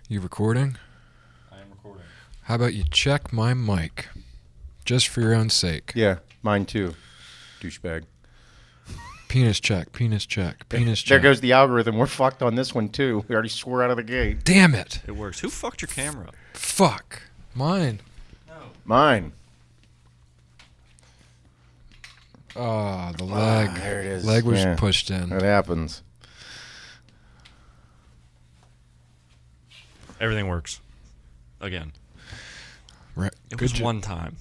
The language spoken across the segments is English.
You recording? I am recording. How about you check my mic? Just for your own sake. Yeah, mine too. Douchebag. Penis check, penis check, penis check. There goes the algorithm. We're fucked on this one too. We already swore out of the gate. Damn it. It works. Who fucked your camera? Fuck. Mine. No. Mine. Oh, the leg. There it is. Leg was Yeah. pushed in. That happens. Everything works. Again. Right. It Good was jo- one time.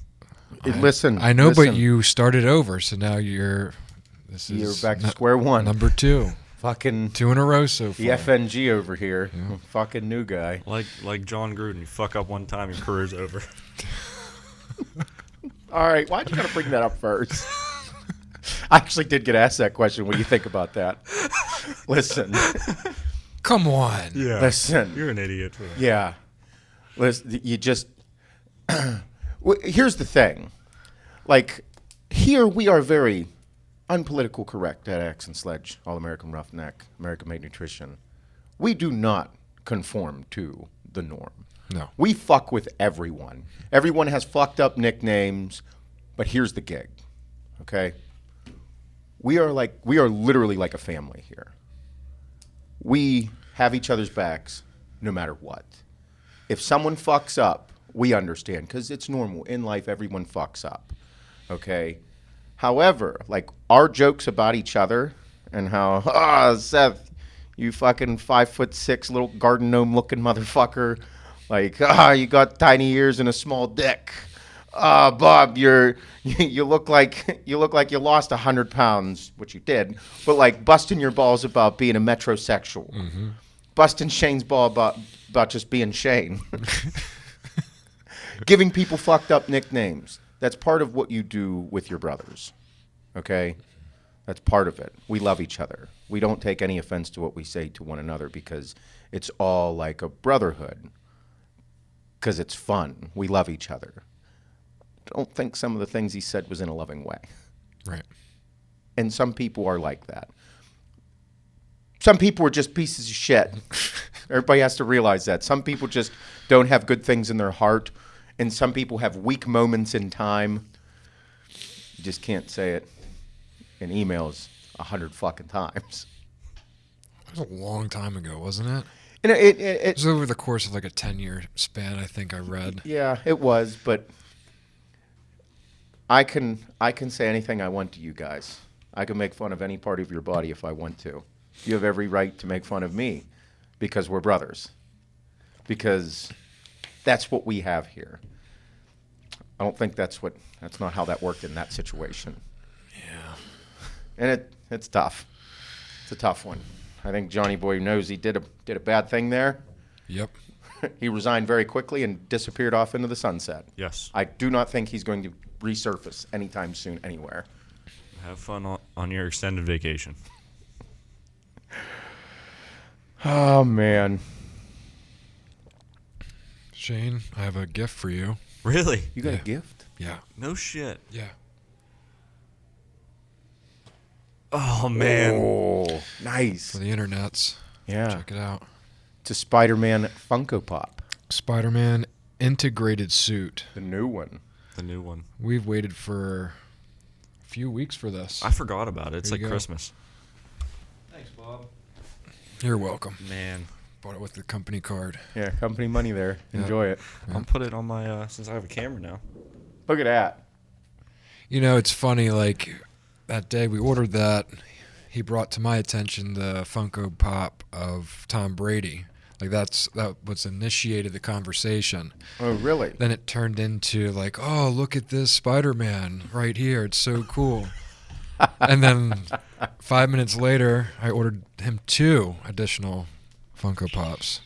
Listen. I know, listen. but you started over, so now you're back to square one. Number 2. Fucking 2 in a row so far. the FNG over here. Yeah. Fucking new guy. Like John Gruden. You fuck up one time, your career's over. All right. Why'd you gotta bring that up first? I actually did get asked that question. What do you think about that? Listen. Come on. Yeah. Listen. You're an idiot. Yeah. Listen, you just... Here's the thing. Like, here we are very unpolitical correct at Axe and Sledge, All-American Roughneck, American-Made Nutrition. We do not conform to the norm. No. We fuck with everyone. Everyone has fucked up nicknames, but here's the gig, okay? We are literally like a family here. We have each other's backs no matter what. If someone fucks up, we understand because it's normal. In life, everyone fucks up, okay? However, like our jokes about each other and how, Seth, you fucking 5'6" little garden gnome looking motherfucker. Like, you got tiny ears and a small dick. Bob, you look like you lost 100 pounds, which you did, but like busting your balls about being a metrosexual. Mm-hmm. Busting Shane's ball about just being Shane. Giving people fucked up nicknames. That's part of what you do with your brothers. Okay? That's part of it. We love each other. We don't take any offense to what we say to one another because it's all like a brotherhood. Because it's fun. We love each other. Don't think some of the things he said was in a loving way. Right. And some people are like that. Some people are just pieces of shit. Everybody has to realize that. Some people just don't have good things in their heart. And some people have weak moments in time. You just can't say it in emails 100 fucking times. That was a long time ago, wasn't it? And It it was over the course of like a 10-year span, I think I read. yeah, it was, but I can say anything I want to you guys. I can make fun of any part of your body if I want to. You have every right to make fun of me because we're brothers. Because that's what we have here. I don't think that's not how that worked in that situation. Yeah. And it's tough. It's a tough one. I think Johnny Boy knows he did a bad thing there. Yep. He resigned very quickly and disappeared off into the sunset. Yes. I do not think he's going to resurface anytime soon anywhere. Have fun on your extended vacation. Oh, man. Shane, I have a gift for you. Really? You got Yeah. a gift? Yeah. No shit. Yeah. Oh, man. Oh, nice. For the internets. Yeah. Check it out. It's a Spider-Man Funko Pop. Spider-Man integrated suit. The new one. The new one. We've waited for a few weeks for this. I forgot about it. It's There like you go. Christmas. Thanks, Bob. You're welcome. Man. Bought it with the company card. Yeah, company money there. Yeah. Enjoy it. Yeah. I'll put it on my, since I have a camera now. Look at that. You know, it's funny, like, that day we ordered that, he brought to my attention the Funko Pop of Tom Brady. Like, that was initiated the conversation. Oh, really? Then it turned into, like, oh, look at this Spider-Man right here. It's so cool. And then 5 minutes later, I ordered him 2 additional Funko Pops.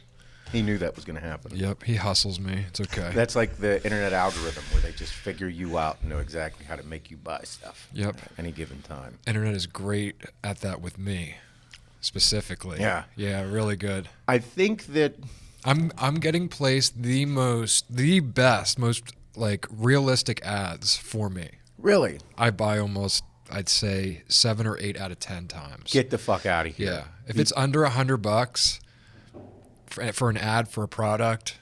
He knew that was going to happen. Yep, he hustles me. It's okay. That's like the internet algorithm where they just figure you out and know exactly how to make you buy stuff Yep. at any given time. Internet is great at that with me, specifically. Yeah. Yeah, really good. I think that I'm getting placed the best, most like realistic ads for me. really I buy almost, I'd say 7 or 8 out of 10 times. get the fuck out of here. Yeah. If it's under $100, for an ad for a product,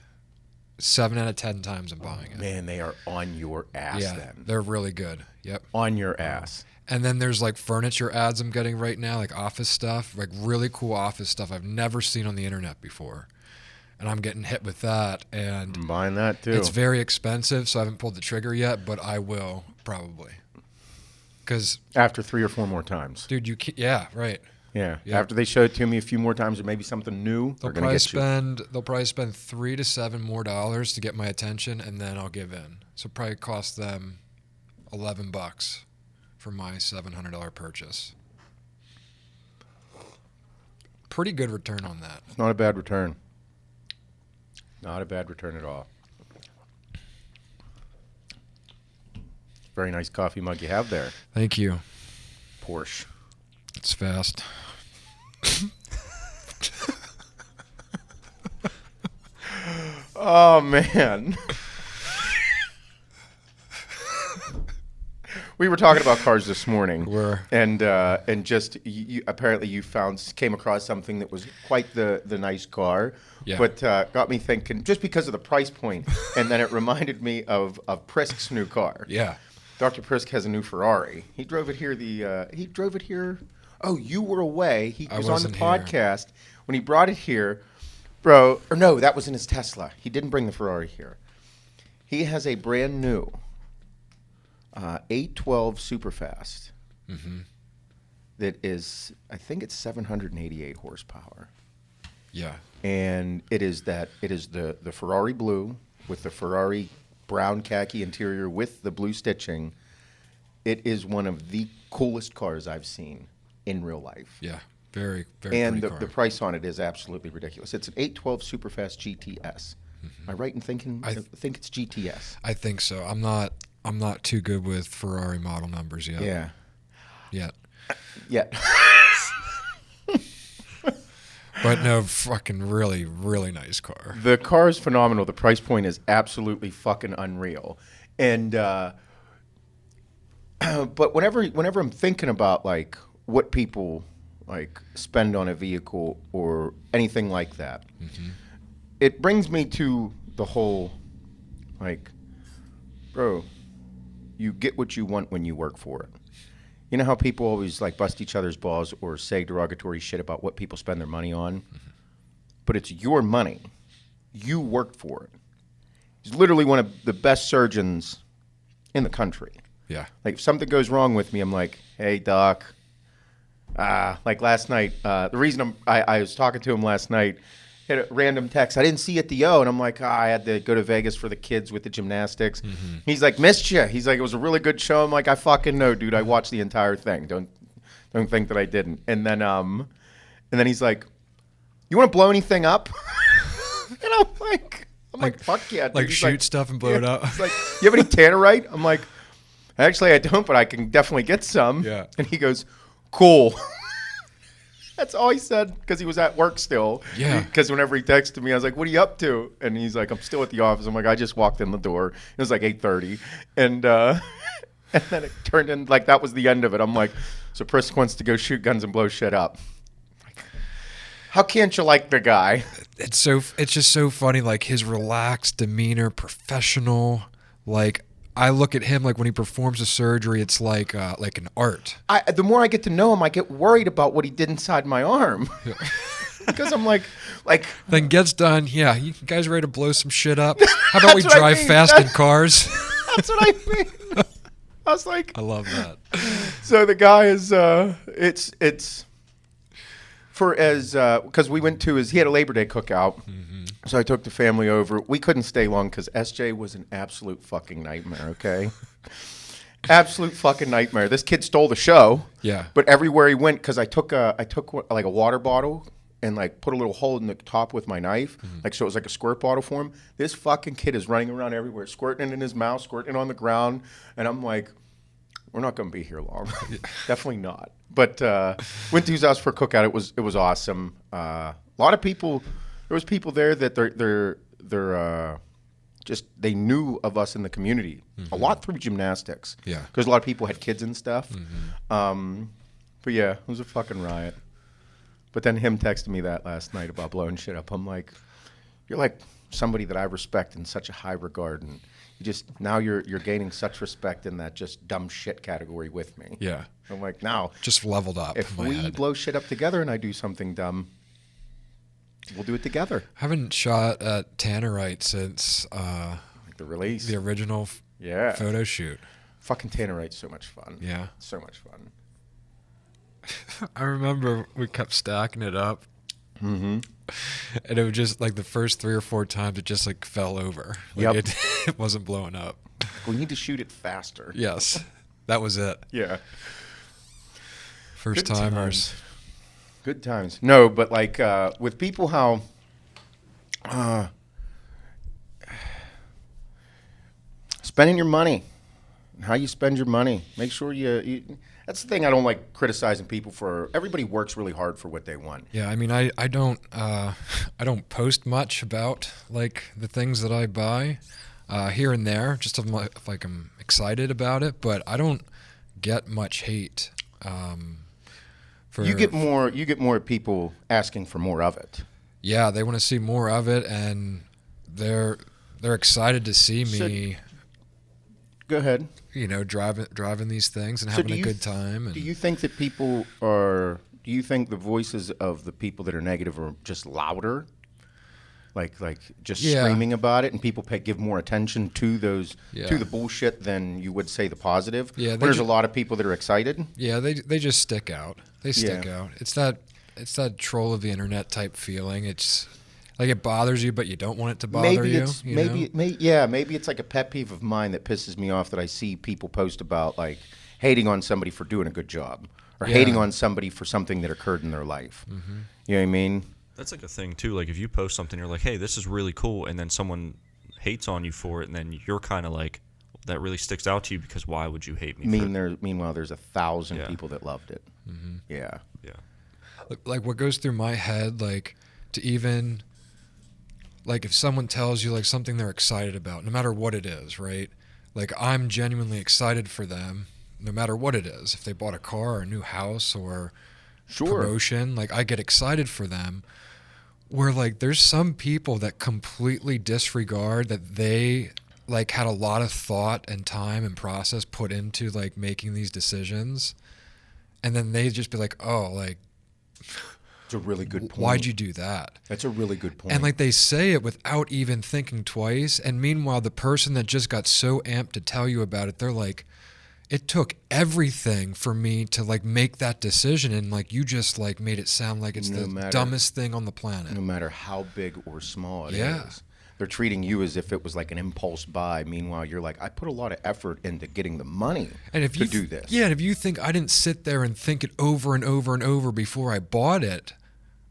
7 out of 10 times I'm buying it. Man, they are on your ass Yeah, then. they're really good. Yep. On your ass. And then there's like furniture ads I'm getting right now, like office stuff, like really cool office stuff I've never seen on the internet before. And I'm getting hit with that. And I'm buying that too. it's very expensive, so I haven't pulled the trigger yet, but I will probably. Because, After 3 or 4 more times. dude, yeah, right. Yeah. Yeah. After they show it to me a few more times or maybe something new, They'll they're going to probably get you. they'll probably spend $3 to $7 more to get my attention, and then I'll give in. So probably cost them $11 for my $700 purchase. Pretty good return on that. It's not a bad return. Not a bad return at all. Very nice coffee mug you have there, Thank you. Porsche. It's fast. Oh, man. We were talking about cars this morning. And just apparently you came across something that was quite the nice car. Yeah. But got me thinking, just because of the price point, and then it reminded me of Prisk's new car. Yeah. Dr. Prisk has a new Ferrari. He drove it here. Oh, you were away. He I was on the wasn't here. podcast when he brought it here, bro. Or no, that was in his Tesla. He didn't bring the Ferrari here. He has a brand new 812 Superfast. Mm-hmm. That is, I think it's 788 horsepower. Yeah. And it is the Ferrari blue with the Ferrari brown khaki interior with the blue stitching. It is one of the coolest cars I've seen in real life. Yeah. Very, very And pretty car. the price on it is absolutely ridiculous. It's an 812 Superfast GTS. Am I right in thinking? I think it's GTS. I think so. I'm not too good with Ferrari model numbers yet. Yeah. Yet. Yeah. But no, fucking really, really nice car. The car is phenomenal. The price point is absolutely fucking unreal. And but whenever I'm thinking about like what people like spend on a vehicle or anything like that, it brings me to the whole like, bro, you get what you want when you work for it. You know how people always like bust each other's balls or say derogatory shit about what people spend their money on? But it's your money. You worked for it. He's literally one of the best surgeons in the country. Yeah. Like if something goes wrong with me, I'm like, hey, doc. Like last night, the reason I was talking to him last night, hit a random text. I didn't see at the O, and I'm like, I had to go to Vegas for the kids with the gymnastics. He's like, missed you. He's like, it was a really good show. I'm like, I fucking know, dude. I watched the entire thing. Don't think that I didn't. And then he's like, you want to blow anything up? And I'm like, fuck yeah. Dude. Like He's shoot stuff and blow it up. He's like, you have any tannerite? I'm like, actually, I don't, but I can definitely get some. Yeah. And he goes, cool. That's all he said because he was at work still. Yeah. Because whenever he texted me, I was like, what are you up to? And he's like, I'm still at the office. I'm like, I just walked in the door. It was like 8:30. And then it turned in like that was the end of it. I'm like, so Prisk wants to go shoot guns and blow shit up. Like, how can't you like the guy? It's just so funny, like his relaxed demeanor, professional. Like I look at him like when he performs a surgery, it's like an art. The more I get to know him, I get worried about what he did inside my arm. Because I'm like. Then gets done. Yeah, you guys ready to blow some shit up? How about we That's what I drive mean. fast in cars? That's what I mean. I was like. I love that. So the guy is. It's for as because we went to he had a Labor Day cookout. So I took the family over. We couldn't stay long because SJ was an absolute fucking nightmare, okay? Absolute fucking nightmare. This kid stole the show. Yeah. But everywhere he went, because I took like a water bottle and like put a little hole in the top with my knife, like so it was like a squirt bottle for him. This fucking kid is running around everywhere, squirting it in his mouth, squirting it on the ground. And I'm like, we're not going to be here long. Definitely not. But went to his house for a cookout. It was awesome. A lot of people... There was people there that they're just they knew of us in the community a lot through gymnastics. Yeah, because a lot of people had kids and stuff. But yeah, it was a fucking riot. But then him texting me that last night about blowing shit up. I'm like, you're like somebody that I respect in such a high regard, and now you're gaining such respect in that just dumb shit category with me. Yeah. I'm like, now Just leveled up. if in my we head. blow shit up together and I do something dumb, we'll do it together. Haven't shot at Tannerite since Like the release. the original Yeah. photo shoot. Fucking Tannerite's so much fun. Yeah. So much fun. I remember we kept stacking it up. Mm-hmm. And it was just like the first 3 or 4 times it just like fell over. Like Yep. it wasn't blowing up. We need to shoot it faster. Yes. That was it. Yeah. First Good timers. Good times. No, but like with people, how spending your money, how you spend your money. Make sure you. That's the thing I don't like criticizing people for. Everybody works really hard for what they want. Yeah, I mean, I don't post much about like the things that I buy here and there, just if like I'm excited about it, but I don't get much hate. You get more people asking for more of it. Yeah, they want to see more of it, and they're excited to see me. Go ahead. You know, driving these things and So having a good time. And Do you think that people are? Do you think the voices of the people that are negative are just louder? Like just Yeah. screaming about it, and people give more attention to those Yeah. to the bullshit than you would say the positive. Yeah, When they there's ju- a lot of people that are excited. Yeah, they just stick out. They stick Yeah. out. It's that troll of the internet type feeling. It's like it bothers you, but you don't want it to bother Maybe you. it's you maybe know? maybe it's like a pet peeve of mine that pisses me off that I see people post about, like hating on somebody for doing a good job or Yeah. hating on somebody for something that occurred in their life. Mm-hmm. You know what I mean? That's like a thing too. Like if you post something, you're like, "Hey, this is really cool," and then someone hates on you for it, and then you're kind of like, "That really sticks out to you because why would you hate me?" Meanwhile, there's 1,000 Yeah. people that loved it. Mm-hmm. Yeah. Yeah. Like what goes through my head, like to even like if someone tells you like something they're excited about, no matter what it is, right? Like I'm genuinely excited for them, no matter what it is. If they bought a car or a new house or Sure. promotion, like I get excited for them. Where like there's some people that completely disregard that they like had a lot of thought and time and process put into like making these decisions, and then they just be like, oh, like It's a really good point. why'd you do that? That's a really good point. And like they say it without even thinking twice, and meanwhile the person that just got so amped to tell you about it, they're like, it took everything for me to like make that decision, and like you just like made it sound like it's dumbest thing on the planet. no matter how big or small it is. Yeah. They're treating you as if it was like an impulse buy. Meanwhile, you're like, I put a lot of effort into getting the money And if to you do this. Yeah, and if you think I didn't sit there and think it over and over and over before I bought it,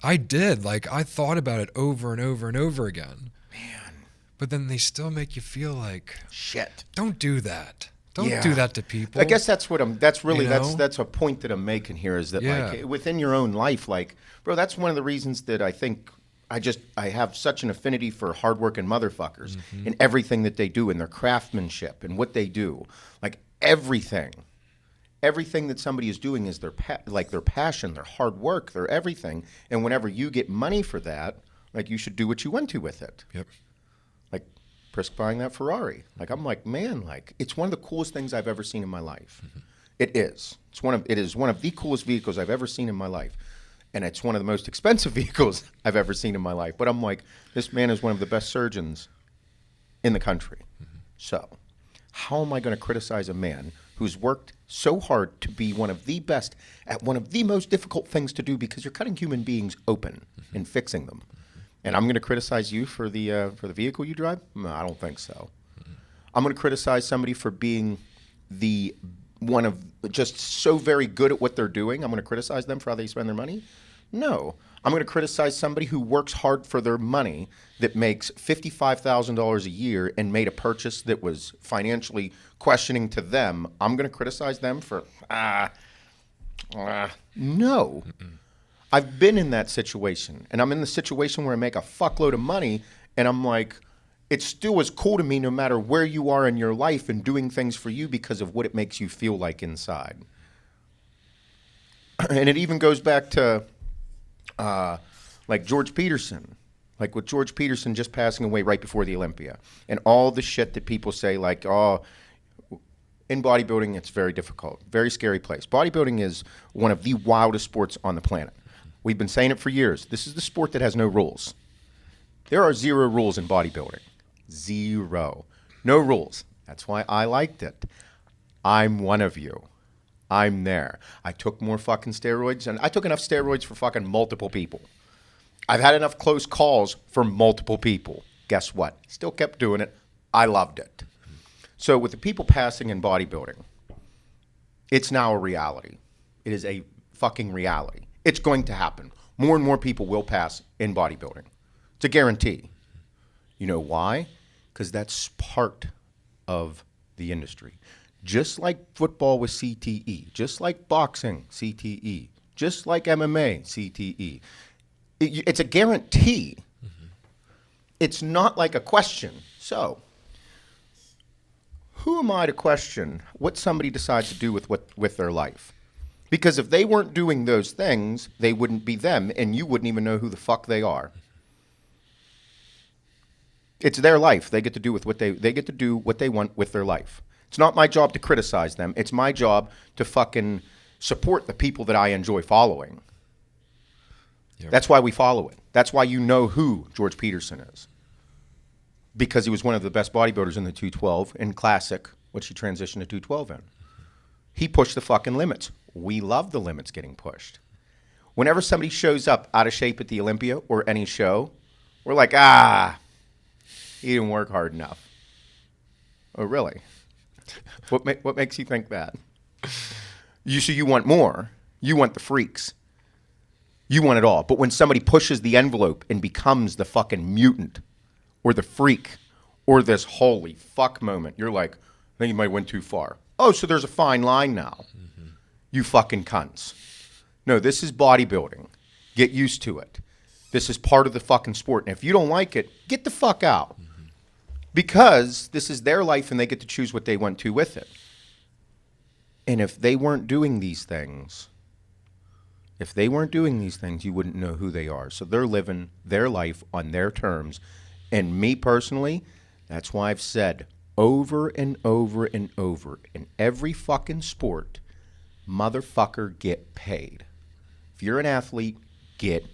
I did. Like I thought about it over and over and over again. Man, But then they still make you feel like, shit. don't do that. Don't Yeah. do that to people. I guess that's what that's really You know? that's a point that I'm making here is that Yeah. like within your own life, like, bro, that's one of the reasons that I think I have such an affinity for hardworking motherfuckers Mm-hmm. and everything that they do and their craftsmanship and what they do. Like everything that somebody is doing is their passion, their hard work, their everything. And whenever you get money for that, like you should do what you want to with it. Yep. Like Prisk buying that Ferrari. Like I'm like, man, like it's one of the coolest things I've ever seen in my life. Mm-hmm. It is. It is one of the coolest vehicles I've ever seen in my life. And it's one of the most expensive vehicles I've ever seen in my life. But I'm like, this man is one of the best surgeons in the country. Mm-hmm. So how am I going to criticize a man who's worked so hard to be one of the best at one of the most difficult things to do, because you're cutting human beings open and fixing them? And I'm going to criticize you for the vehicle you drive? No, I don't think so. I'm going to criticize somebody for being one of just so very good at what they're doing. I'm going to criticize them for how they spend their money? No. I'm going to criticize somebody who works hard for their money that makes $55,000 a year and made a purchase that was financially questioning to them. I'm going to criticize them for, no. I've been in that situation, and I'm in the situation where I make a fuckload of money, and I'm like, it still is cool to me no matter where you are in your life and doing things for you because of what it makes you feel like inside. And it even goes back to Like George Peterson. Like with George Peterson just passing away right before the Olympia. And all the shit that people say like, oh, in bodybuilding, it's very difficult. Very scary place. Bodybuilding is one of the wildest sports on the planet. We've been saying it for years. This is the sport that has no rules. There are 0 rules in bodybuilding. 0. No rules. That's why I liked it. I'm one of you. I'm there. I took more fucking steroids, and I took enough steroids for fucking multiple people. I've had enough close calls for multiple people. Guess what? Still kept doing it. I loved it. So with the people passing in bodybuilding, it's now a reality. It is a fucking reality. It's going to happen. More and more people will pass in bodybuilding. It's a guarantee. You know why? Because that's part of the industry. Just like football with CTE, just like boxing, CTE, just like MMA, CTE. It's a guarantee. Mm-hmm. It's not like a question. So, who am I to question what somebody decides to do with their life? Because if they weren't doing those things, they wouldn't be them, and you wouldn't even know who the fuck they are. It's their life. They get to do with what they get to do what they want with their life. It's not my job to criticize them. It's my job to fucking support the people that I enjoy following. Yep. That's why we follow it. That's why you know who George Peterson is. Because he was one of the best bodybuilders in the 212 in Classic, which he transitioned to 212 in. He pushed the fucking limits. We love the limits getting pushed. Whenever somebody shows up out of shape at the Olympia or any show, we're like, he didn't work hard enough. Oh, really? What makes you think that? So you want more. You want the freaks. You want it all. But when somebody pushes the envelope and becomes the fucking mutant or the freak or this holy fuck moment, you're like, I think you might went too far. Oh, so there's a fine line now. Mm-hmm. You fucking cunts. No, this is bodybuilding. Get used to it. This is part of the fucking sport. And if you don't like it, get the fuck out. Mm-hmm. Because this is their life and they get to choose what they want to with it. And if they weren't doing these things, you wouldn't know who they are. So they're living their life on their terms. And me personally, that's why I've said over and over and over, in every fucking sport, motherfucker, get paid. If you're an athlete, get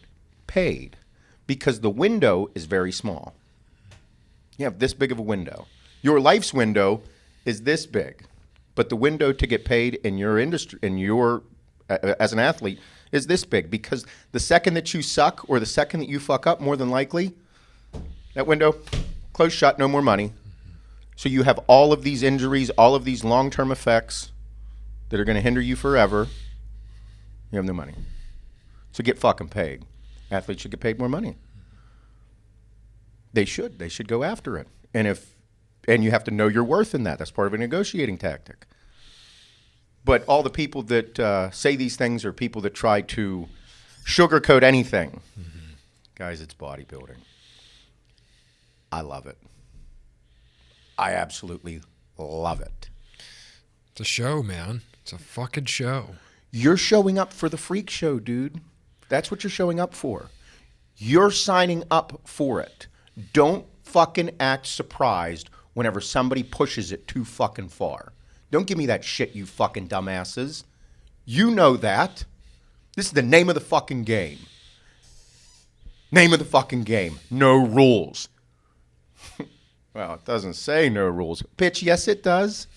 paid. Because the window is very small. You have this big of a window. Your life's window is this big. But the window to get paid in your industry, as an athlete, is this big. Because the second that you suck or the second that you fuck up, more than likely, that window, closed shut, no more money. So you have all of these injuries, all of these long-term effects that are going to hinder you forever. You have no money. So get fucking paid. Athletes should get paid more money. They should. They should go after it. And you have to know your worth in that. That's part of a negotiating tactic. But all the people that say these things are people that try to sugarcoat anything. Mm-hmm. Guys, it's bodybuilding. I love it. I absolutely love it. It's a show, man. It's a fucking show. You're showing up for the freak show, dude. That's what you're showing up for. You're signing up for it. Don't fucking act surprised whenever somebody pushes it too fucking far. Don't give me that shit, you fucking dumbasses. You know that. This is the name of the fucking game. Name of the fucking game. No rules. Well, it doesn't say no rules. Bitch, yes it does.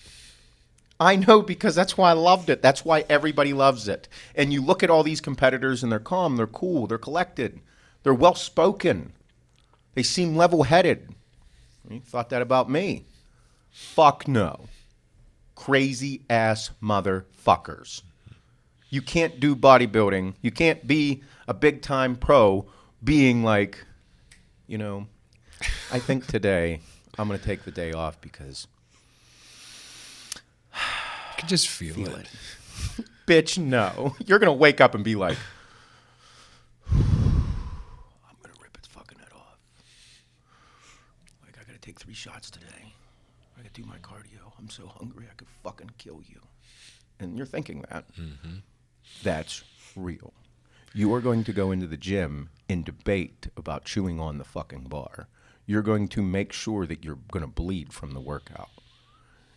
I know, because that's why I loved it. That's why everybody loves it. And you look at all these competitors and they're calm, they're cool, they're collected, they're well-spoken. They seem level-headed. You thought that about me? Fuck no. Crazy-ass motherfuckers. You can't do bodybuilding. You can't be a big-time pro being like, I think today I'm going to take the day off because I can just feel it. Bitch, no. You're going to wake up and be like, I'm going to rip its fucking head off. Like, I got to take 3 shots today. I got to do my cardio. I'm so hungry I could fucking kill you. And you're thinking that. Mm-hmm. That's real. You are going to go into the gym and debate about chewing on the fucking bar. You're going to make sure that you're going to bleed from the workout.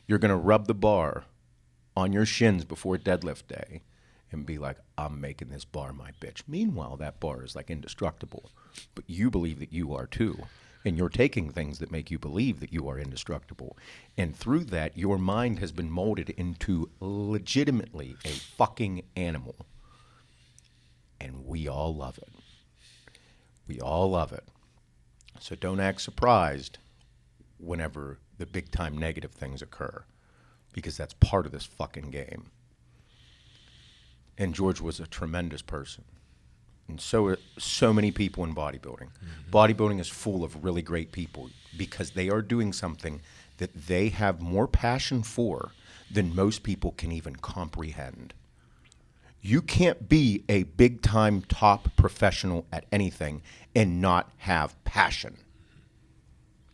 You're going to rub the bar on your shins before deadlift day and be like, I'm making this bar my bitch. Meanwhile, that bar is like indestructible, but you believe that you are too. And you're taking things that make you believe that you are indestructible. And through that, your mind has been molded into legitimately a fucking animal. And we all love it. We all love it. So don't act surprised whenever the big time negative things occur, because that's part of this fucking game. And George was a tremendous person. And so many people in bodybuilding. Mm-hmm. Bodybuilding is full of really great people because they are doing something that they have more passion for than most people can even comprehend. You can't be a big-time top professional at anything and not have passion.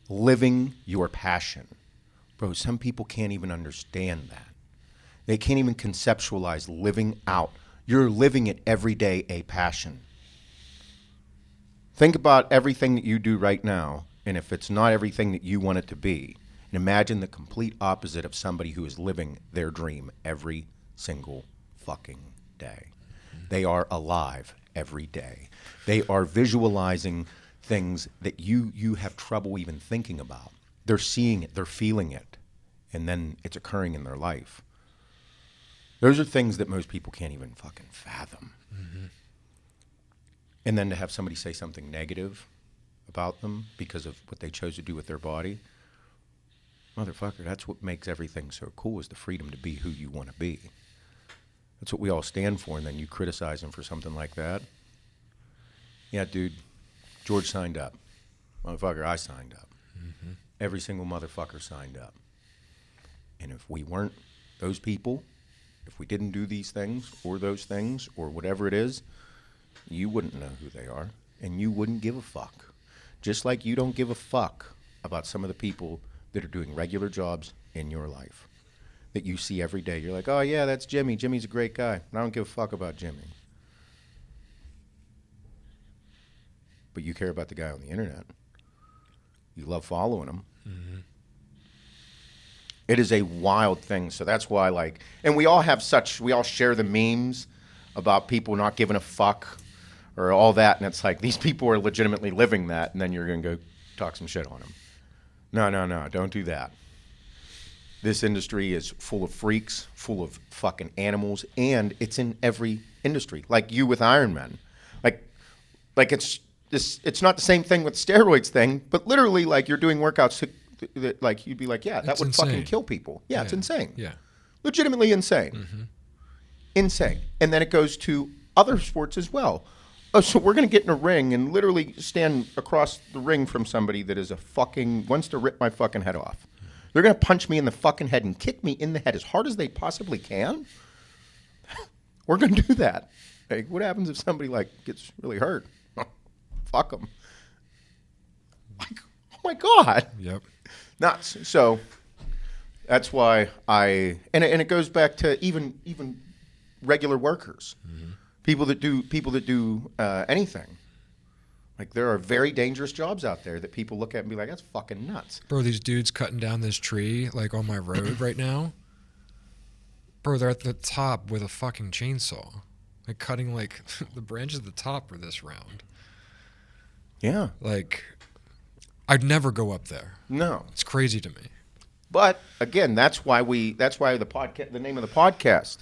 Living your passion. Bro, some people can't even understand that. They can't even conceptualize living out. You're living it every day, a passion. Think about everything that you do right now, and if it's not everything that you want it to be, and imagine the complete opposite of somebody who is living their dream every single fucking day. They are alive every day. They are visualizing things that you have trouble even thinking about. They're seeing it, they're feeling it, and then it's occurring in their life. Those are things that most people can't even fucking fathom. Mm-hmm. And then to have somebody say something negative about them because of what they chose to do with their body, motherfucker, that's what makes everything so cool, is the freedom to be who you want to be. That's what we all stand for, and then you criticize them for something like that. Yeah, dude, George signed up. Motherfucker, I signed up. Mm-hmm. Every single motherfucker signed up. And if we weren't those people, if we didn't do these things or those things or whatever it is, you wouldn't know who they are, and you wouldn't give a fuck. Just like you don't give a fuck about some of the people that are doing regular jobs in your life that you see every day. You're like, oh, yeah, that's Jimmy. Jimmy's a great guy. And I don't give a fuck about Jimmy. But you care about the guy on the internet. You love following him. Mm-hmm. It is a wild thing. So that's why, like, and we all share the memes about people not giving a fuck or all that. And it's like, these people are legitimately living that. And then you're going to go talk some shit on them. No, don't do that. This industry is full of freaks, full of fucking animals, and it's in every industry. Like you with Ironman. Like it's not the same thing with steroids thing, but literally, like, you're doing workouts that, like, you'd be like, yeah, that would insane. Fucking kill people. Yeah, it's insane. Yeah. Legitimately insane. Mm-hmm. Insane. And then it goes to other sports as well. Oh, so we're going to get in a ring and literally stand across the ring from somebody that is wants to rip my fucking head off. They're going to punch me in the fucking head and kick me in the head as hard as they possibly can. We're going to do that. Like, what happens if somebody, like, gets really hurt? Fuck them. Like, oh my God. Yep. Nuts. So that's why and it goes back to even regular workers, mm-hmm. people that do anything. Like, there are very dangerous jobs out there that people look at and be like, that's fucking nuts. Bro, these dudes cutting down this tree, like, on my road right now. Bro, they're at the top with a fucking chainsaw. Like, cutting, like, the branches at the top are this round. Yeah. Like, I'd never go up there. No. It's crazy to me. But, again, that's why the name of the podcast,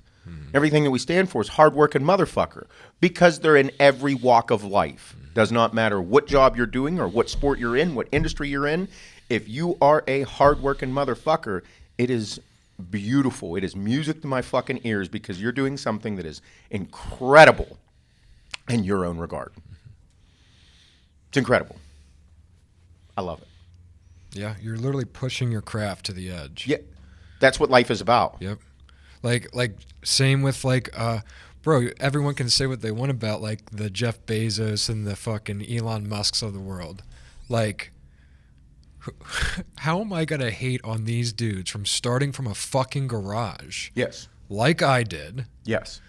everything that we stand for is hardworking motherfucker. Because they're in every walk of life. Does not matter what job you're doing or what sport you're in, what industry you're in. If you are a hardworking motherfucker, it is beautiful. It is music to my fucking ears because you're doing something that is incredible in your own regard. It's incredible. I love it. Yeah, you're literally pushing your craft to the edge. Yeah, that's what life is about. Yep. Like same with, like, bro, everyone can say what they want about, like, the Jeff Bezos and the fucking Elon Musks of the world. Like, how am I going to hate on these dudes from starting from a fucking garage? Yes. Like I did. Yes.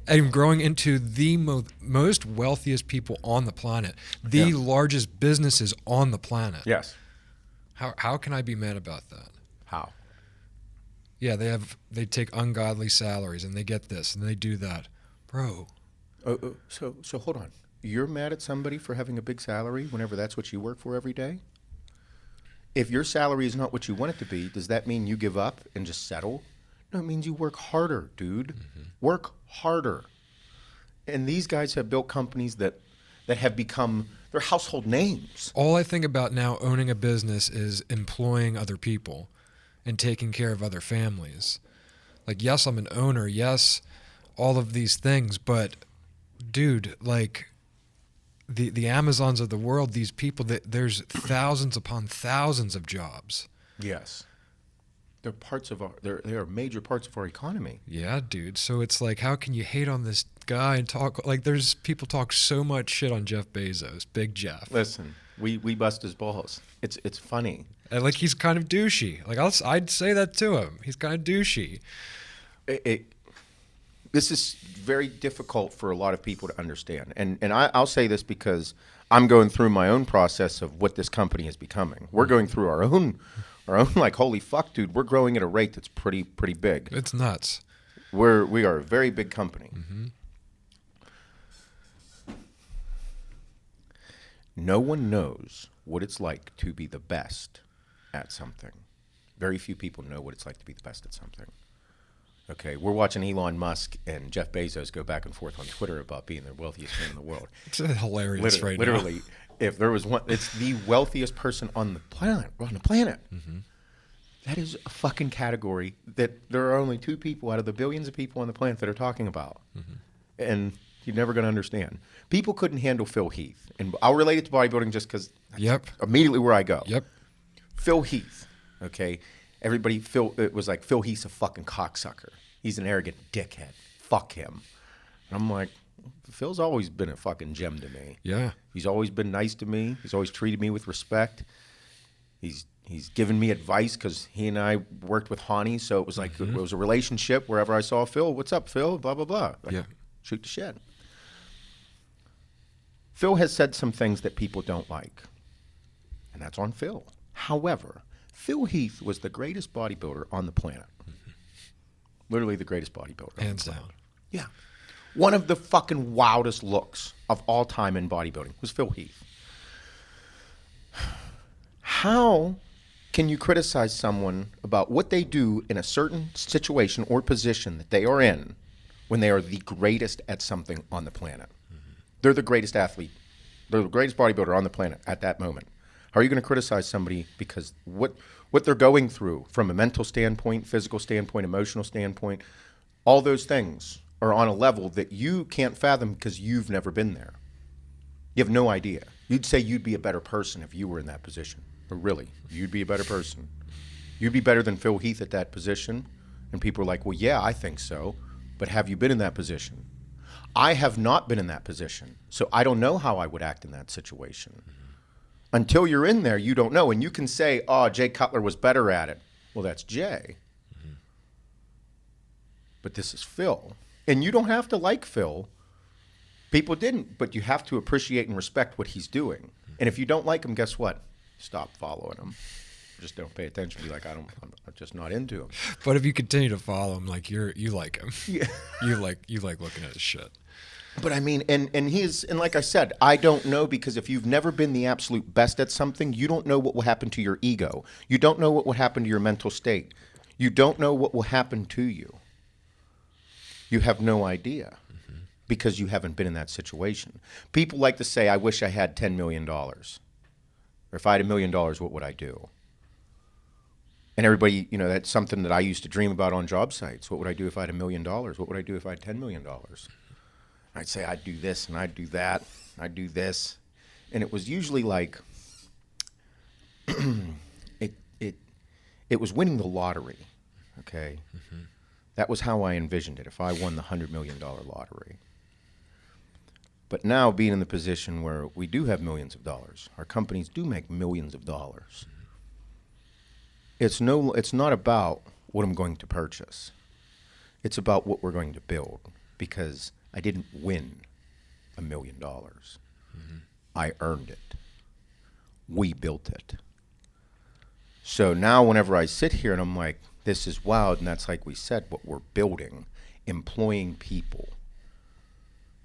and growing into the most wealthiest people on the planet, the largest businesses on the planet. Yes. How can I be mad about that? How? Yeah, they take ungodly salaries and they get this and they do that, bro. So hold on. You're mad at somebody for having a big salary whenever that's what you work for every day? If your salary is not what you want it to be, does that mean you give up and just settle? No, it means you work harder, dude. Mm-hmm. Work harder. And these guys have built companies that have become, they're household names. All I think about now owning a business is employing other people and taking care of other families. Like, yes, I'm an owner. Yes, all of these things. But, dude, like, the Amazons of the world, these people, there's thousands upon thousands of jobs. Yes. They're they are major parts of our economy. Yeah, dude. So it's like, how can you hate on this guy and talk like there's people talk so much shit on Jeff Bezos, Big Jeff. Listen, we bust his balls. It's funny. And like he's kind of douchey. Like I'd say that to him. He's kind of douchey. This is very difficult for a lot of people to understand. And I'll say this because I'm going through my own process of what this company is becoming. We're going through our own like, holy fuck, dude, we're growing at a rate that's pretty big. It's nuts. We are a very big company. Mm-hmm. No one knows what it's like to be the best at something. Very few people know what it's like to be the best at something. Okay, we're watching Elon Musk and Jeff Bezos go back and forth on Twitter about being the wealthiest man in the world. It's hilarious right now. Literally, if there was one, it's the wealthiest person on the planet. Mm-hmm. That is a fucking category that there are only two people out of the billions of people on the planet that are talking about. Mm-hmm. And you're never going to understand. People couldn't handle Phil Heath. And I'll relate it to bodybuilding just because immediately where I go. Yep. Phil Heath, okay? It was like, Phil Heath's a fucking cocksucker. He's an arrogant dickhead. Fuck him. And I'm like, Phil's always been a fucking gem to me. Yeah. He's always been nice to me. He's always treated me with respect. He's given me advice because he and I worked with Hani, so it was like it was a relationship. Wherever I saw Phil, what's up, Phil? Blah, blah, blah. Like, shoot the shit. Phil has said some things that people don't like, and that's on Phil. However, Phil Heath was the greatest bodybuilder on the planet. Literally the greatest bodybuilder. Hands down. Yeah. One of the fucking wildest looks of all time in bodybuilding was Phil Heath. How can you criticize someone about what they do in a certain situation or position that they are in when they are the greatest at something on the planet? Mm-hmm. They're the greatest athlete. They're the greatest bodybuilder on the planet at that moment. How are you going to criticize somebody because what they're going through from a mental standpoint, physical standpoint, emotional standpoint, all those things are on a level that you can't fathom because you've never been there. You have no idea. You'd say you'd be a better person if you were in that position. But really, you'd be a better person. You'd be better than Phil Heath at that position. And people are like, well, yeah, I think so. But have you been in that position? I have not been in that position. So I don't know how I would act in that situation. Until you're in there, you don't know. And you can say, oh, Jay Cutler was better at it. Well, that's Jay. Mm-hmm. But this is Phil. And you don't have to like Phil. People didn't, but you have to appreciate and respect what he's doing. Mm-hmm. And if you don't like him, guess what? Stop following him. Just don't pay attention. Be like, I'm just not into him. But if you continue to follow him, like you like him. Yeah. you like looking at his shit. But I mean, and like I said, I don't know, because if you've never been the absolute best at something, you don't know what will happen to your ego. You don't know what will happen to your mental state. You don't know what will happen to you. You have no idea because you haven't been in that situation. People like to say, I wish I had $10 million. Or if I had $1 million, what would I do? And everybody, that's something that I used to dream about on job sites. What would I do if I had $1 million? What would I do if I had $10 million? I'd say I'd do this and I'd do that. I'd do this. And it was usually like, it was winning the lottery, okay? Mm-hmm. That was how I envisioned it, if I won the $100 million lottery. But now, being in the position where we do have millions of dollars, our companies do make millions of dollars. It's not about what I'm going to purchase. It's about what we're going to build. because I didn't win $1 million. I earned it. We built it. So now whenever I sit here and I'm like, this is wild, and that's like we said, what we're building, employing people,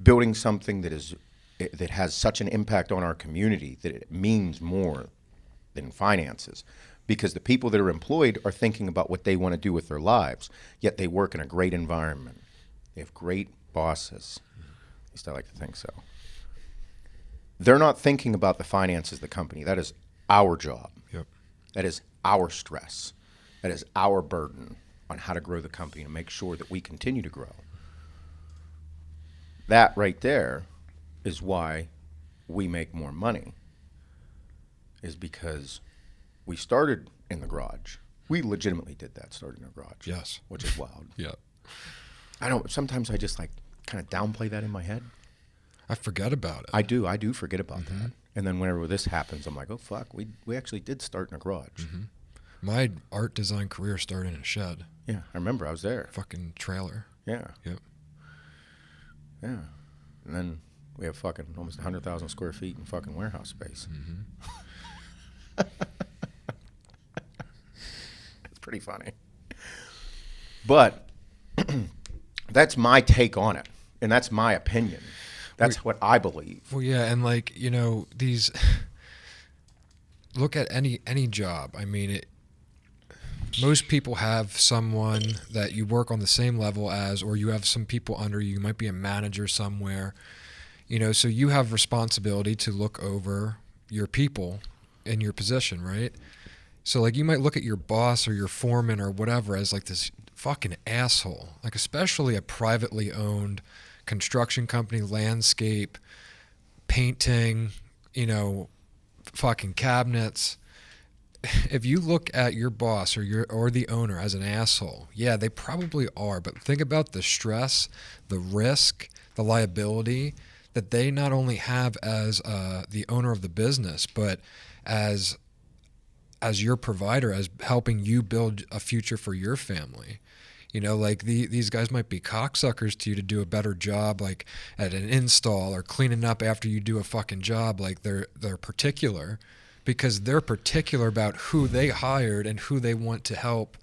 building something that has such an impact on our community that it means more than finances. Because the people that are employed are thinking about what they want to do with their lives, yet they work in a great environment. They have great bosses. At least I like to think so. They're not thinking about the finances of the company. That is our job. Yep. That is our stress. That is our burden on how to grow the company and make sure that we continue to grow. That right there is why we make more money, is because we started in the garage. We legitimately did that, started in a garage. Yes. Which is wild. Yeah. Sometimes I just like kind of downplay that in my head. I forget about it. I do forget about that. And then whenever this happens, I'm like, oh fuck, we actually did start in a garage. My art design career started in a shed. Yeah, I remember I was there. Fucking trailer. Yeah. Yep. Yeah. And then we have fucking almost 100,000 square feet in fucking warehouse space. It's pretty funny. But that's my take on it. And that's my opinion. That's what I believe. Well, yeah, and like, you know, these look at any job. I mean, most people have someone that you work on the same level as, or you have some people under you. You might be a manager somewhere, you know, so you have responsibility to look over your people in your position, right? So like you might look at your boss or your foreman or whatever as like this fucking asshole, like especially a privately owned construction company, landscape, painting, you know, fucking cabinets. If you look at your boss or the owner as an asshole, yeah, they probably are. But think about the stress, the risk, the liability that they not only have as the owner of the business, but as your provider, as helping you build a future for your family. You know, like these guys might be cocksuckers to you to do a better job, like at an install or cleaning up after you do a fucking job. Like they're particular, because they're particular about who they hired and who they want to help,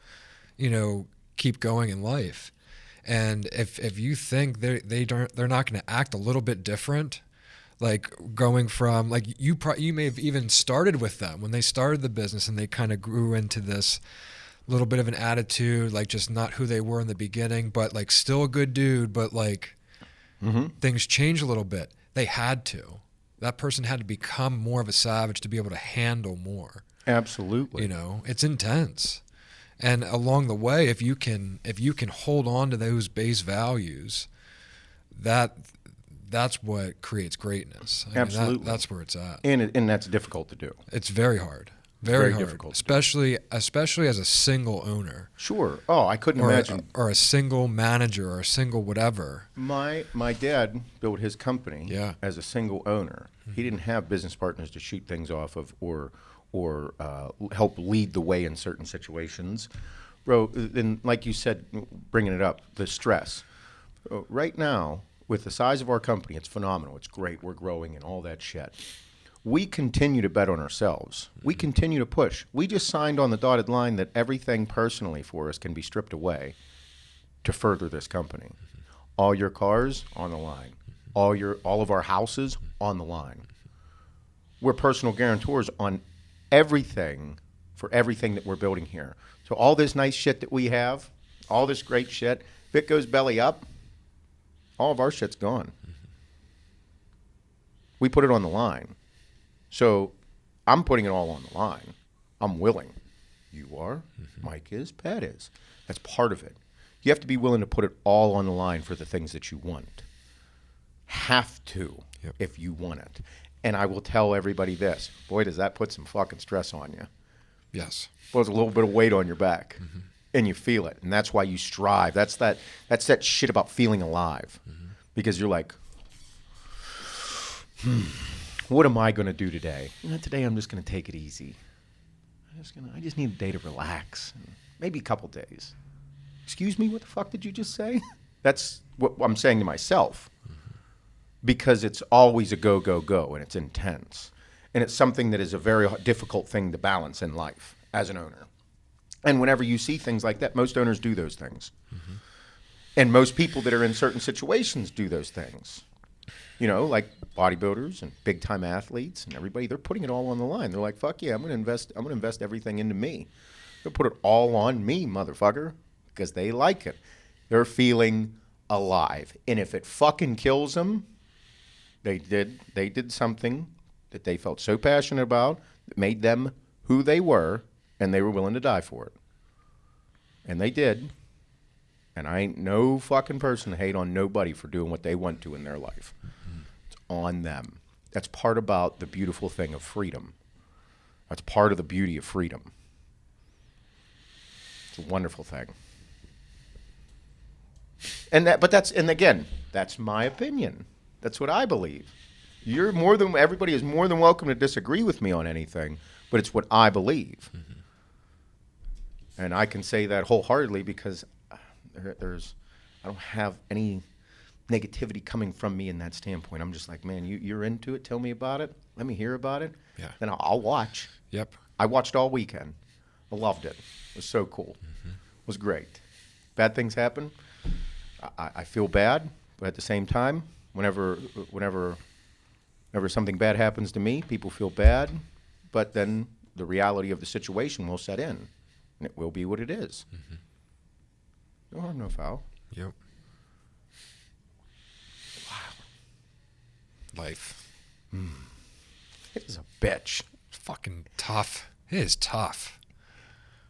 you know, keep going in life. And if you think they're not going to act a little bit different, like going from like you may have even started with them when they started the business and they kind of grew into this little bit of an attitude, like just not who they were in the beginning, but like still a good dude, but like things change a little bit. They had to. That person had to become more of a savage to be able to handle more. Absolutely. You know, it's intense. And along the way, if you can hold on to those base values, that's what creates greatness. I Absolutely. mean, that's where it's at. And that's difficult to do. It's very hard. Very hard. Difficult. Especially as a single owner. Sure. Oh, I couldn't imagine. Or a single manager or a single whatever. My dad built his company as a single owner. He didn't have business partners to shoot things off of or help lead the way in certain situations. Bro, and like you said, bringing it up, the stress. Right now, with the size of our company, it's phenomenal. It's great. We're growing and all that shit. We continue to bet on ourselves. We continue to push. We just signed on the dotted line that everything personally for us can be stripped away to further this company. All your cars on the line. All of our houses on the line. We're personal guarantors on everything for everything that we're building here. So all this nice shit that we have, all this great shit, if it goes belly up, all of our shit's gone. We put it on the line. So I'm putting it all on the line. I'm willing. You are. Mike is. Pat is. That's part of it. You have to be willing to put it all on the line for the things that you want. Have to, if you want it. And I will tell everybody this. Boy, does that put some fucking stress on you. Yes. Puts a little bit of weight on your back. And you feel it. And that's why you strive. That's that shit about feeling alive. Because you're like, what am I going to do today? Today I'm just going to take it easy. I just need a day to relax. Maybe a couple days. Excuse me, what the fuck did you just say? That's what I'm saying to myself. Because it's always a go, go, go, and it's intense. And it's something that is a very difficult thing to balance in life as an owner. And whenever you see things like that, most owners do those things. Mm-hmm. And most people that are in certain situations do those things. You know, like bodybuilders and big-time athletes and everybody, they're putting it all on the line. They're like, fuck yeah, I'm going to invest everything into me. They'll put it all on me, motherfucker, because they like it. They're feeling alive. And if it fucking kills them, they did something that they felt so passionate about that made them who they were, and they were willing to die for it. And they did. And I ain't no fucking person to hate on nobody for doing what they want to in their life. Mm-hmm. It's on them. That's part about the beautiful thing of freedom. That's part of the beauty of freedom. It's a wonderful thing. And again, that's my opinion. That's what I believe. Everybody is more than welcome to disagree with me on anything, but it's what I believe. Mm-hmm. And I can say that wholeheartedly because I don't have any negativity coming from me in that standpoint. I'm just like, man, you're into it. Tell me about it. Let me hear about it. Yeah. Then I'll watch. Yep. I watched all weekend. I loved it. It was so cool. Mm-hmm. It was great. Bad things happen. I feel bad, but at the same time, whenever something bad happens to me, people feel bad, but then the reality of the situation will set in, and it will be what it is. Mm-hmm. No harm, no foul. Yep. Wow. Life. It is a bitch. It's fucking tough. It is tough.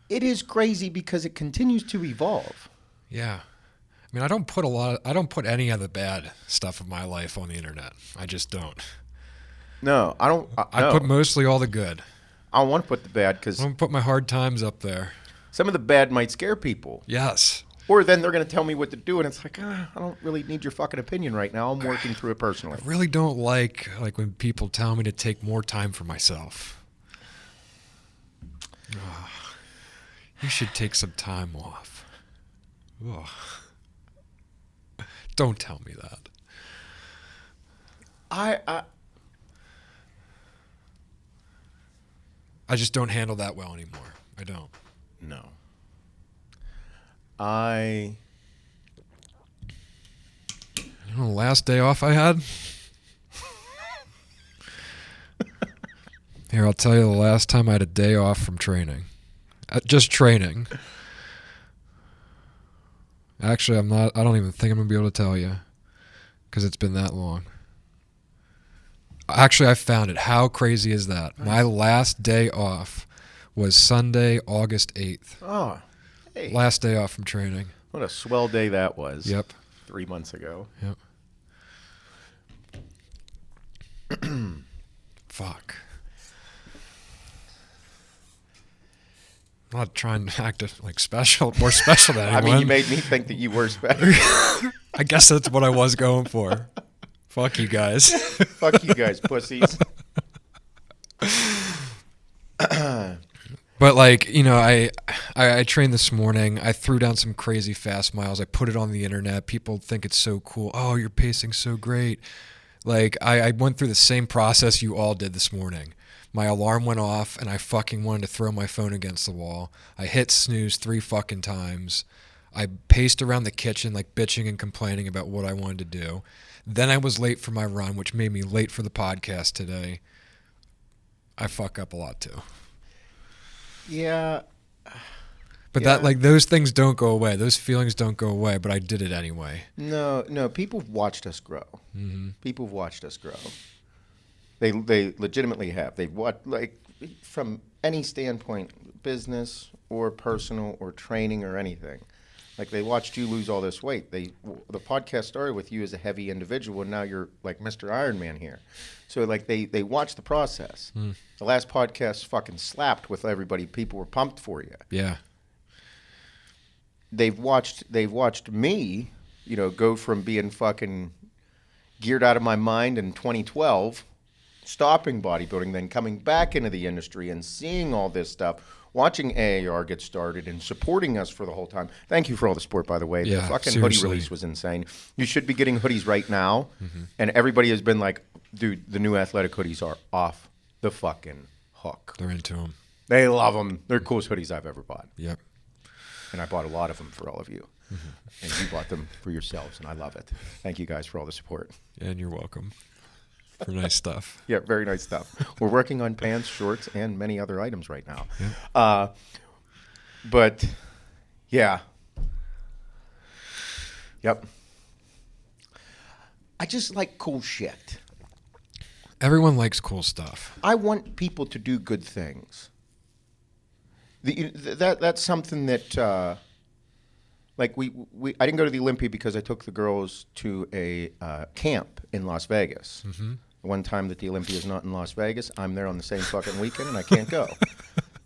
It is crazy because it continues to evolve. Yeah. I mean, I don't put any of the bad stuff of my life on the internet. I just don't. No, I don't. I put mostly all the good. I don't want to put the bad because I don't put my hard times up there. Some of the bad might scare people. Yes. Or then they're going to tell me what to do, and it's like, I don't really need your fucking opinion right now. I'm working through it personally. I really don't like when people tell me to take more time for myself. Oh, you should take some time off. Oh. Don't tell me that. I just don't handle that well anymore. I don't. No. You know, the last day off I had? Here, I'll tell you the last time I had a day off from training. Just training. Actually, I don't even think I'm going to be able to tell you because it's been that long. Actually, I found it. How crazy is that? My last day off was Sunday, August 8th. Oh, hey. Last day off from training. What a swell day that was. Yep. 3 months ago. Yep. Fuck. I'm not trying to act like more special than anyone. I mean, you made me think that you were special. I guess that's what I was going for. Fuck you guys. Fuck you guys, pussies. But like, you know, I trained this morning. I threw down some crazy fast miles. I put it on the internet. People think it's so cool. Oh, you're pacing so great. Like, I went through the same process you all did this morning. My alarm went off, and I fucking wanted to throw my phone against the wall. I hit snooze 3 fucking times. I paced around the kitchen, like, bitching and complaining about what I wanted to do. Then I was late for my run, which made me late for the podcast today. I fuck up a lot, too. Yeah. But that, like, those things don't go away. Those feelings don't go away, but I did it anyway. No, people have watched us grow. Mm-hmm. People have watched us grow. They legitimately have. They've watched, like, from any standpoint, business or personal or training or anything. Like, they watched you lose all this weight. The podcast started with you as a heavy individual, and now you're like Mr. Iron Man here. So, like, they watched the process. Mm. The last podcast fucking slapped with everybody. People were pumped for you. Yeah. They've watched me, you know, go from being fucking geared out of my mind in 2012 stopping bodybuilding, then coming back into the industry and seeing all this stuff, watching AAR get started and supporting us for the whole time. Thank you for all the support, by the way. Yeah, the fucking seriously. hoodie release was insane. You should be getting hoodies right now. And everybody has been like, dude, the new athletic hoodies are off the fucking hook. They're into them. They love them. They're the coolest hoodies I've ever bought. Yep. And I bought a lot of them for all of you. And you bought them for yourselves, and I love it. Thank you guys for all the support. And you're welcome. For nice stuff. Yeah, very nice stuff. We're working on pants, shorts, and many other items right now. But, yeah. Yep. I just like cool shit. Everyone likes cool stuff. I want people to do good things. That's something that, like I didn't go to the Olympia because I took the girls to a camp in Las Vegas. One time that the Olympia is not in Las Vegas, I'm there on the same fucking weekend and I can't go.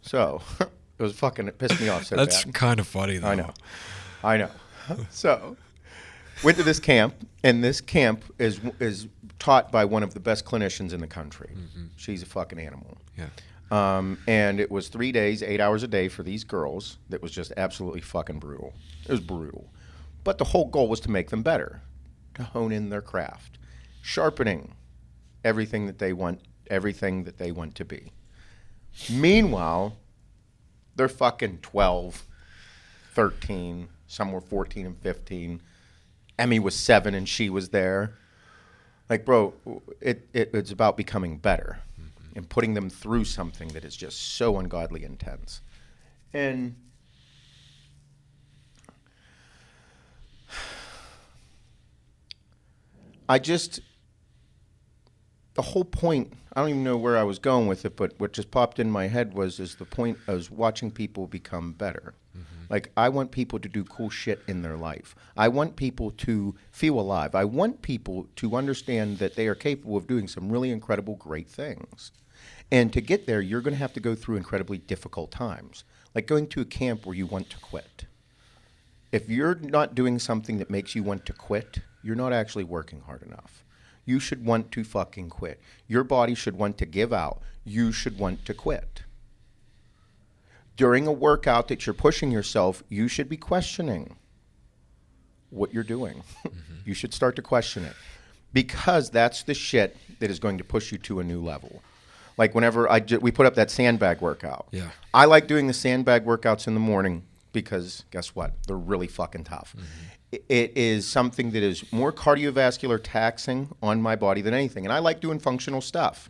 So it pissed me off so That's bad. kind of funny, though. I know. So went to this camp, and this camp is taught by one of the best clinicians in the country. She's a fucking animal. Yeah. And it was 3 days, 8 hours a day for these girls. That was just absolutely fucking brutal. It was brutal. But the whole goal was to make them better, to hone in their craft, sharpening everything that they want to be. Meanwhile, they're fucking 12, 13, some were 14 and 15. Emmy was 7 and she was there. Like, bro, it's about becoming better and putting them through something that is just so ungodly intense. And the whole point, I don't even know where I was going with it, but what just popped in my head is the point of watching people become better. Like, I want people to do cool shit in their life. I want people to feel alive. I want people to understand that they are capable of doing some really incredible, great things. And to get there, you're going to have to go through incredibly difficult times. Like going to a camp where you want to quit. If you're not doing something that makes you want to quit, you're not actually working hard enough. You should want to fucking quit. Your body should want to give out. You should want to quit. During a workout that you're pushing yourself, you should be questioning what you're doing. You should start to question it. Because that's the shit that is going to push you to a new level. Like whenever we put up that sandbag workout. Yeah. I like doing the sandbag workouts in the morning because guess what? They're really fucking tough. It is something that is more cardiovascular taxing on my body than anything. And I like doing functional stuff.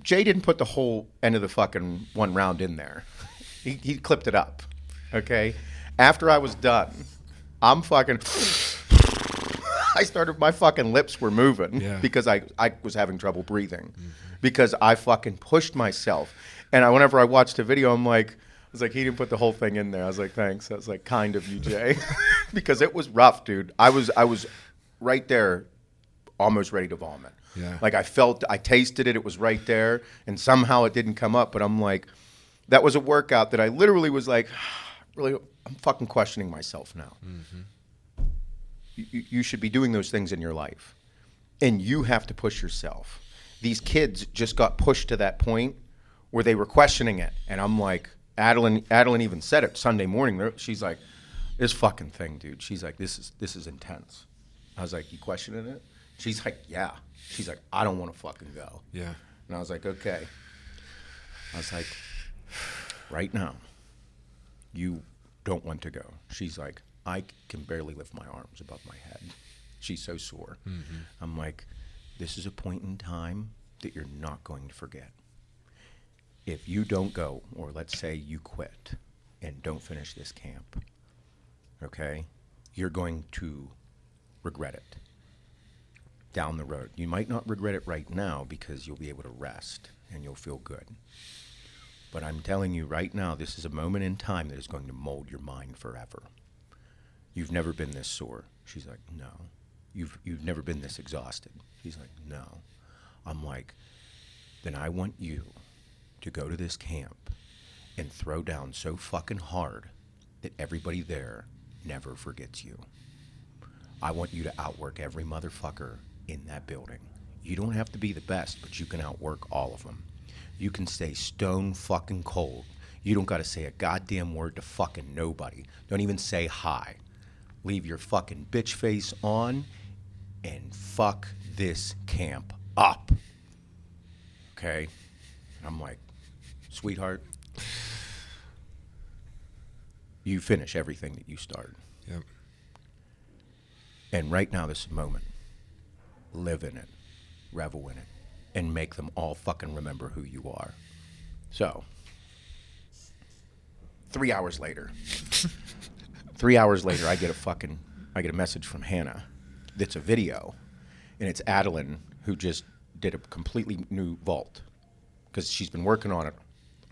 Jay didn't put the whole end of the fucking one round in there. He clipped it up. Okay? After I was done, I'm fucking... my fucking lips were moving because I was having trouble breathing because I fucking pushed myself. And whenever I watched a video, I was like, he didn't put the whole thing in there. I was like, thanks. That was like kind of you, Jay. Because it was rough, dude. I was right there almost ready to vomit. Yeah. Like I tasted it. It was right there. And somehow it didn't come up. But I'm like, that was a workout that I literally was like, really, I'm fucking questioning myself now. You should be doing those things in your life. And you have to push yourself. These kids just got pushed to that point where they were questioning it. And I'm like, Adeline even said it Sunday morning. She's like, this fucking thing, dude. She's like, this is intense. I was like, you questioning it? She's like, yeah. She's like, I don't want to fucking go. Yeah. And I was like, okay. I was like, right now, you don't want to go. She's like, I can barely lift my arms above my head. She's so sore. I'm like, this is a point in time that you're not going to forget. If you don't go, or let's say you quit and don't finish this camp, okay, you're going to regret it down the road. You might not regret it right now because you'll be able to rest and you'll feel good. But I'm telling you right now, this is a moment in time that is going to mold your mind forever. You've never been this sore. She's like, no. You've never been this exhausted. She's like, no. I'm like, then I want you to go to this camp and throw down so fucking hard that everybody there never forgets you. I want you to outwork every motherfucker in that building. You don't have to be the best, but you can outwork all of them. You can stay stone fucking cold. You don't got to say a goddamn word to fucking nobody. Don't even say hi. Leave your fucking bitch face on and fuck this camp up. Okay? And I'm like, sweetheart, you finish everything that you started. Yep. And right now, this moment, live in it, revel in it, and make them all fucking remember who you are. So, 3 hours later, I get a message from Hannah. That's a video, and it's Adeline who just did a completely new vault because she's been working on it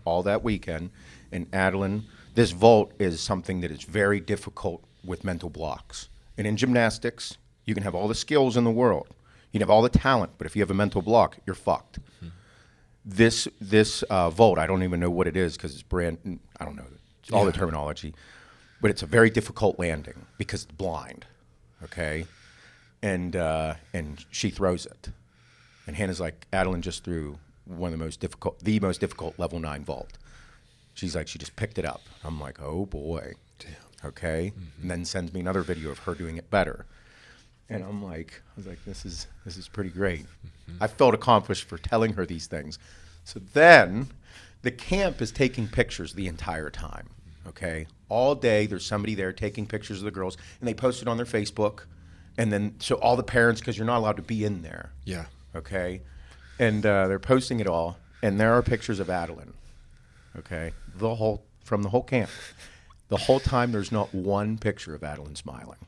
all that weekend. And Adeline, this vault is something that is very difficult with mental blocks. And in gymnastics, you can have all the skills in the world. You can have all the talent, but if you have a mental block, you're fucked. Mm-hmm. This vault, I don't even know what it is because it's brand, I don't know all the terminology, but it's a very difficult landing because it's blind, okay? And she throws it. And Hannah's like, Adeline just threw the most difficult level 9 vault. She's like, she just picked it up. I'm like, oh boy. Damn. Okay? Mm-hmm. And then sends me another video of her doing it better. And I was like, this is pretty great. Mm-hmm. I felt accomplished for telling her these things. So then the camp is taking pictures the entire time. Okay? All day there's somebody there taking pictures of the girls, and they post it on their Facebook. And then so all the parents, because you're not allowed to be in there. Yeah. Okay? And they're posting it all, and there are pictures of Adeline. Okay? From the whole camp. The whole time there's not one picture of Adeline smiling.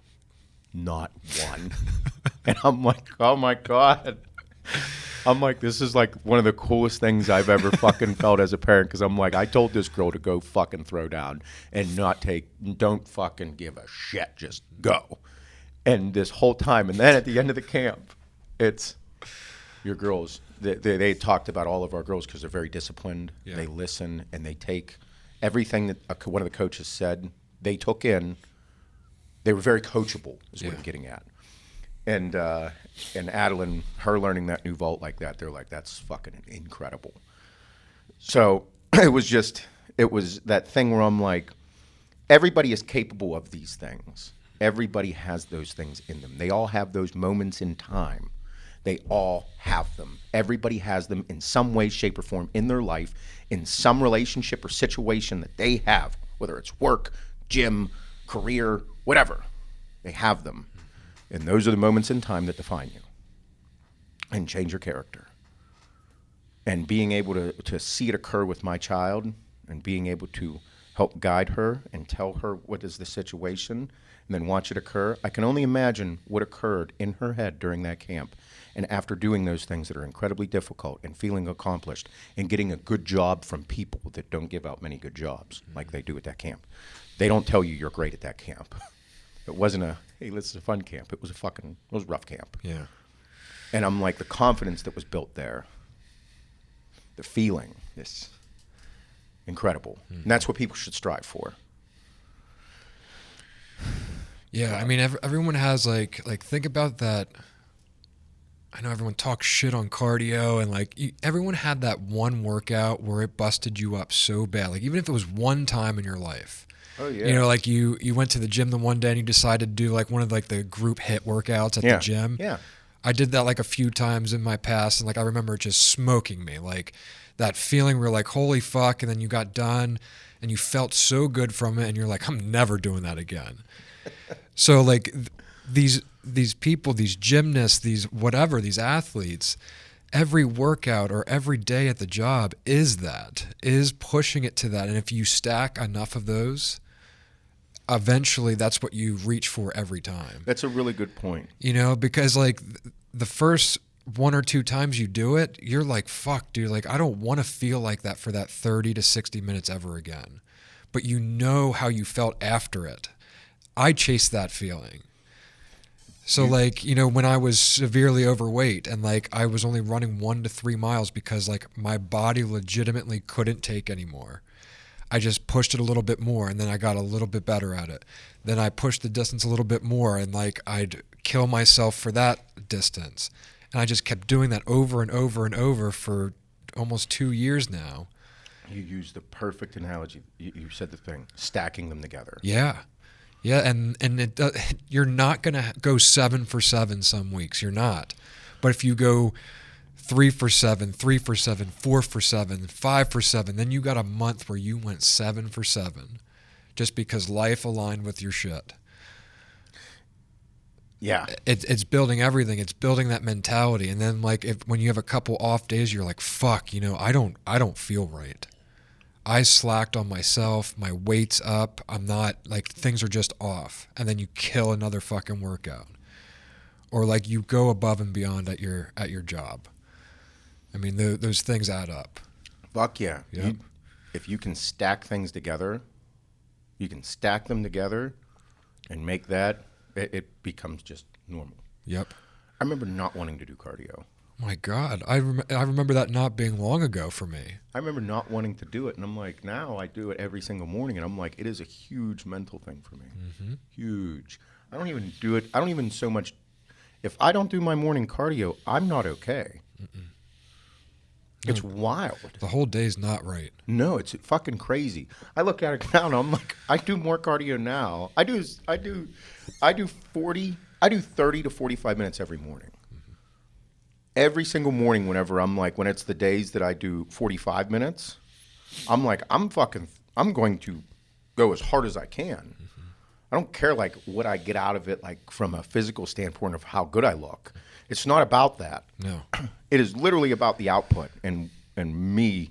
Not one. And I'm like, oh my God. I'm like, this is like one of the coolest things I've ever fucking felt as a parent, because I'm like, I told this girl to go fucking throw down and don't fucking give a shit, just go. And this whole time, and then at the end of the camp, it's your girls. They talked about all of our girls because they're very disciplined. Yeah. They listen, and they take everything that one of the coaches said, they took in. They were very coachable, is what I'm getting at. And Adeline, her learning that new vault like that, they're like, that's fucking incredible. So it was that thing where I'm like, everybody is capable of these things. Everybody has those things in them. They all have those moments in time. They all have them. Everybody has them in some way, shape, or form in their life, in some relationship or situation that they have, whether it's work, gym, career, whatever. They have them. And those are the moments in time that define you and change your character. And being able to see it occur with my child and being able to help guide her and tell her what is the situation and then watch it occur, I can only imagine what occurred in her head during that camp. And after doing those things that are incredibly difficult and feeling accomplished and getting a good job from people that don't give out many good jobs like they do at that camp. They don't tell you you're great at that camp. It wasn't hey, this is a fun camp. It was it was a rough camp. Yeah. And I'm like, the confidence that was built there, the feeling, this incredible. And that's what people should strive for. Yeah, I mean, everyone has like think about that. I know everyone talks shit on cardio, and everyone had that one workout where it busted you up so bad. Like, even if it was one time in your life. Oh yeah. You know, like you went to the gym the one day and you decided to do like one of like the group HIIT workouts at the gym. Yeah. I did that like a few times in my past, and like I remember it just smoking me. Like that feeling where like, holy fuck, and then you got done and you felt so good from it, and you're like, I'm never doing that again. So like these people, these gymnasts, these athletes, every workout or every day at the job is pushing it to that. And if you stack enough of those, eventually that's what you reach for every time. That's a really good point. You know, because like the first one or two times you do it, you're like, fuck, dude, like I don't want to feel like that for that 30 to 60 minutes ever again. But you know how you felt after it. I chased that feeling. So like, you know, when I was severely overweight and like I was only running 1 to 3 miles because like my body legitimately couldn't take anymore. I just pushed it a little bit more, and then I got a little bit better at it. Then I pushed the distance a little bit more, and like I'd kill myself for that distance. And I just kept doing that over and over and over for almost 2 years now. You used the perfect analogy. You said the thing, stacking them together. Yeah. Yeah, and you're not going to go 7 for 7 some weeks. You're not. But if you go 3 for 7, 3 for 7, 4 for 7, 5 for 7, then you got a month where you went 7 for 7 just because life aligned with your shit. Yeah. It's building everything. It's building that mentality. And then like when you have a couple off days, you're like, fuck, I don't feel right. I slacked on myself. My weight's up. I'm not like things are just off. And then you kill another fucking workout. Or like you go above and beyond at your job. I mean, those things add up. Fuck yeah. Yep. If you can stack things together, you can stack them together and make that, it becomes just normal. Yep. I remember not wanting to do cardio. My God. I remember that not being long ago for me. I remember not wanting to do it, and I'm like, now I do it every single morning, and I'm like, it is a huge mental thing for me. Mm-hmm. Huge. I don't even do it. I don't even so much. If I don't do my morning cardio, I'm not okay. Mm-mm. It's wild. The whole day's not right. No, it's fucking crazy. I look at it now and I'm like, I do more cardio now. I do 30 to 45 minutes every morning. Mm-hmm. Every single morning when it's the days that I do 45 minutes, I'm like, I'm going to go as hard as I can. Mm-hmm. I don't care like what I get out of it, like from a physical standpoint of how good I look. It's not about that. No. It is literally about the output and me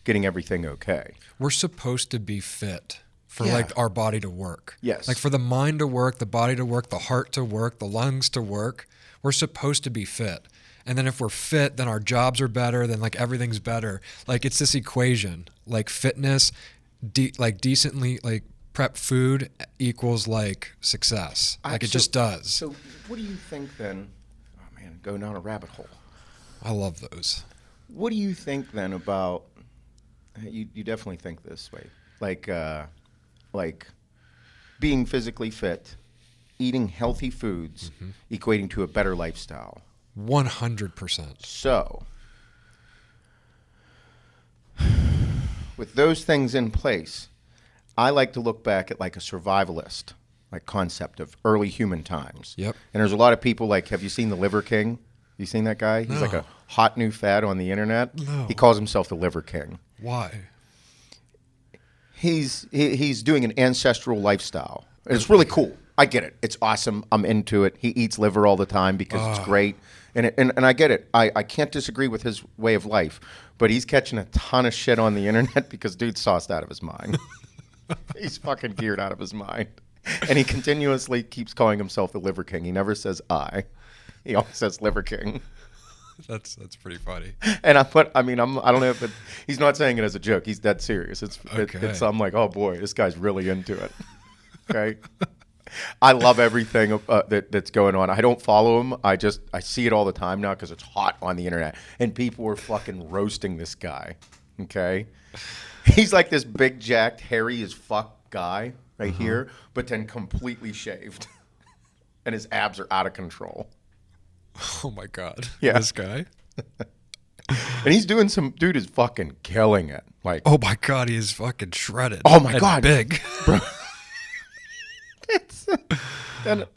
getting everything okay. We're supposed to be fit for Yeah. like our body to work. Yes. Like for the mind to work, the body to work, the heart to work, the lungs to work. We're supposed to be fit. And then if we're fit, then our jobs are better, then like everything's better. Like it's this equation, like fitness, like decently like prep food equals like success. Like it just does. So what do you think then? Oh man, going down a rabbit hole. I love those. What do you think then about? You definitely think this way, like being physically fit, eating healthy foods, equating to a better lifestyle. 100%. So, with those things in place, I like to look back at like a survivalist, like concept of early human times. Yep. And there's a lot of people like, have you seen the Liver King? You seen that guy? He's like a hot new fad on the internet. No. He calls himself the Liver King. Why? He's doing an ancestral lifestyle. It's really cool. I get it. It's awesome. I'm into it. He eats liver all the time because it's great. And I get it. I can't disagree with his way of life. But he's catching a ton of shit on the internet because dude's sauced out of his mind. He's fucking geared out of his mind. And he continuously keeps calling himself the Liver King. He never says I. He always says Liver King. That's pretty funny. And I don't know if he's not saying it as a joke. He's dead serious. I'm like, oh boy, this guy's really into it. Okay. I love everything that's going on. I don't follow him. I see it all the time now because it's hot on the internet. And people are fucking roasting this guy. Okay. He's like this big jacked, hairy as fuck guy right here, but then completely shaved. And his abs are out of control. Oh my God. Yeah. This guy. And he's doing dude is fucking killing it. Like, Oh my God, he is fucking shredded. Oh my and God. big. Bro.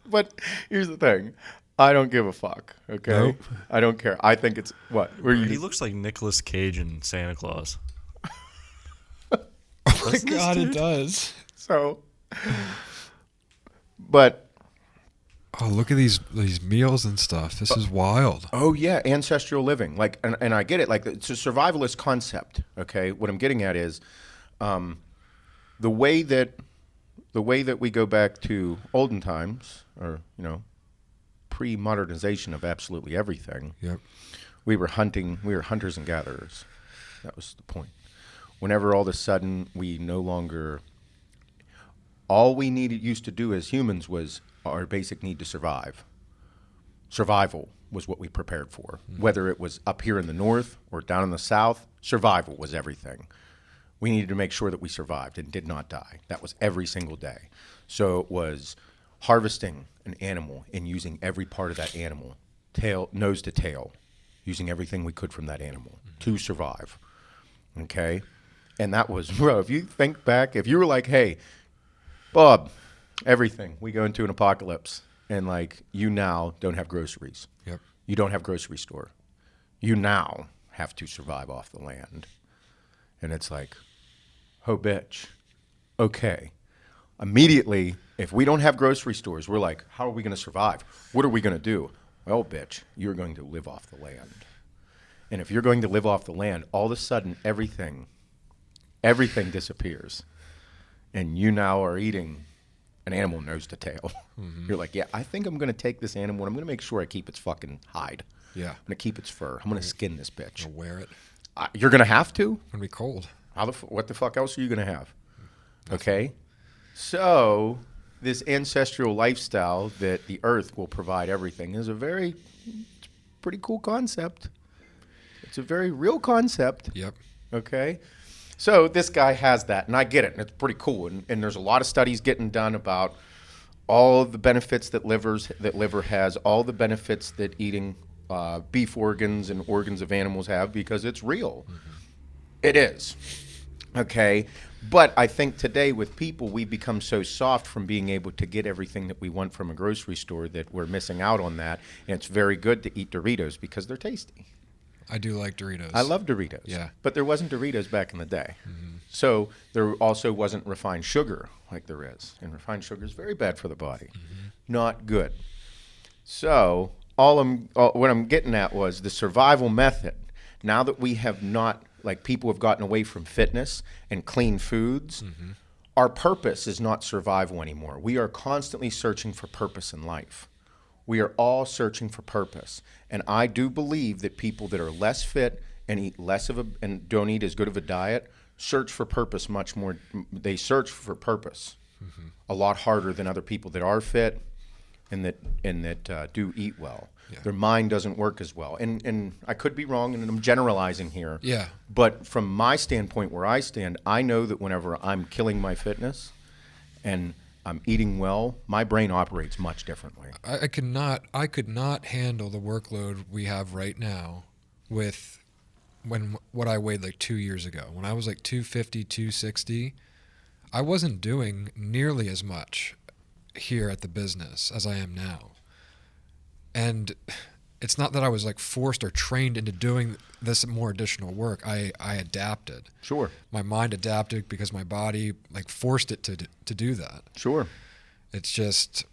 But here's the thing. I don't give a fuck, okay? Nope. I don't care. I think it's what? He looks like Nicolas Cage in Santa Claus. Oh my God, it does. So, but Oh, look at these meals and stuff. This is wild. oh yeah, ancestral living. Like, and I get it. Like, it's a survivalist concept. Okay, what I'm getting at is, the way that we go back to olden times, or pre-modernization of absolutely everything. Yep. We were hunters and gatherers. That was the point. Whenever all of a sudden all we used to do as humans was our basic need to survive. Survival was what we prepared for. Mm-hmm. Whether it was up here in the north or down in the south, survival was everything. We needed to make sure that we survived and did not die. That was every single day. So it was harvesting an animal and using every part of that animal nose to tail, using everything we could from that animal to survive. Okay? And that was, bro, if you think back, if you were like, hey, Bob, everything, we go into an apocalypse, and like, you now don't have groceries. Yep. You don't have grocery store. You now have to survive off the land. And it's like, oh, bitch. Okay. Immediately, if we don't have grocery stores, we're like, how are we going to survive? What are we going to do? Well, bitch, you're going to live off the land. And if you're going to live off the land, all of a sudden, everything disappears. And you now are eating an animal nose to tail. Mm-hmm. You're like, yeah, I think I'm going to take this animal and I'm going to make sure I keep its fucking hide. Yeah. I'm going to keep its fur. I'm going to skin this bitch. I'll wear it. You're going to have to? It's going to be cold. What the fuck else are you going to have? Okay? So, this ancestral lifestyle that the earth will provide everything is pretty cool concept. It's a very real concept. Yep. Okay? So, this guy has that, and I get it, and it's pretty cool. And there's a lot of studies getting done about all of the benefits that liver has, all the benefits that eating beef organs and organs of animals have, because it's real. Mm-hmm. It is. Okay? But I think today with people, we become so soft from being able to get everything that we want from a grocery store that we're missing out on that. And it's very good to eat Doritos because they're tasty. I do like Doritos. I love Doritos. Yeah. But there wasn't Doritos back in the day. Mm-hmm. So there also wasn't refined sugar like there is. And refined sugar is very bad for the body. Mm-hmm. Not good. So what I'm getting at was the survival method. Now that we have not, like people have gotten away from fitness and clean foods, mm-hmm. our purpose is not survival anymore. We are constantly searching for purpose in life. We are all searching for purpose. And I do believe that people that are less fit and eat and don't eat as good of a diet search for purpose much more. They search for purpose mm-hmm. a lot harder than other people that are fit and that do eat well. Yeah. Their mind doesn't work as well. And I could be wrong, and I'm generalizing here. Yeah. But from my standpoint where I stand, I know that whenever I'm killing my fitness and I'm eating well, my brain operates much differently. I could not handle the workload we have right now with what I weighed like 2 years ago. When I was like 250, 260, I wasn't doing nearly as much here at the business as I am now. And it's not that I was like forced or trained into doing this more additional work. I adapted. Sure. My mind adapted because my body like forced it to do that. Sure. It's just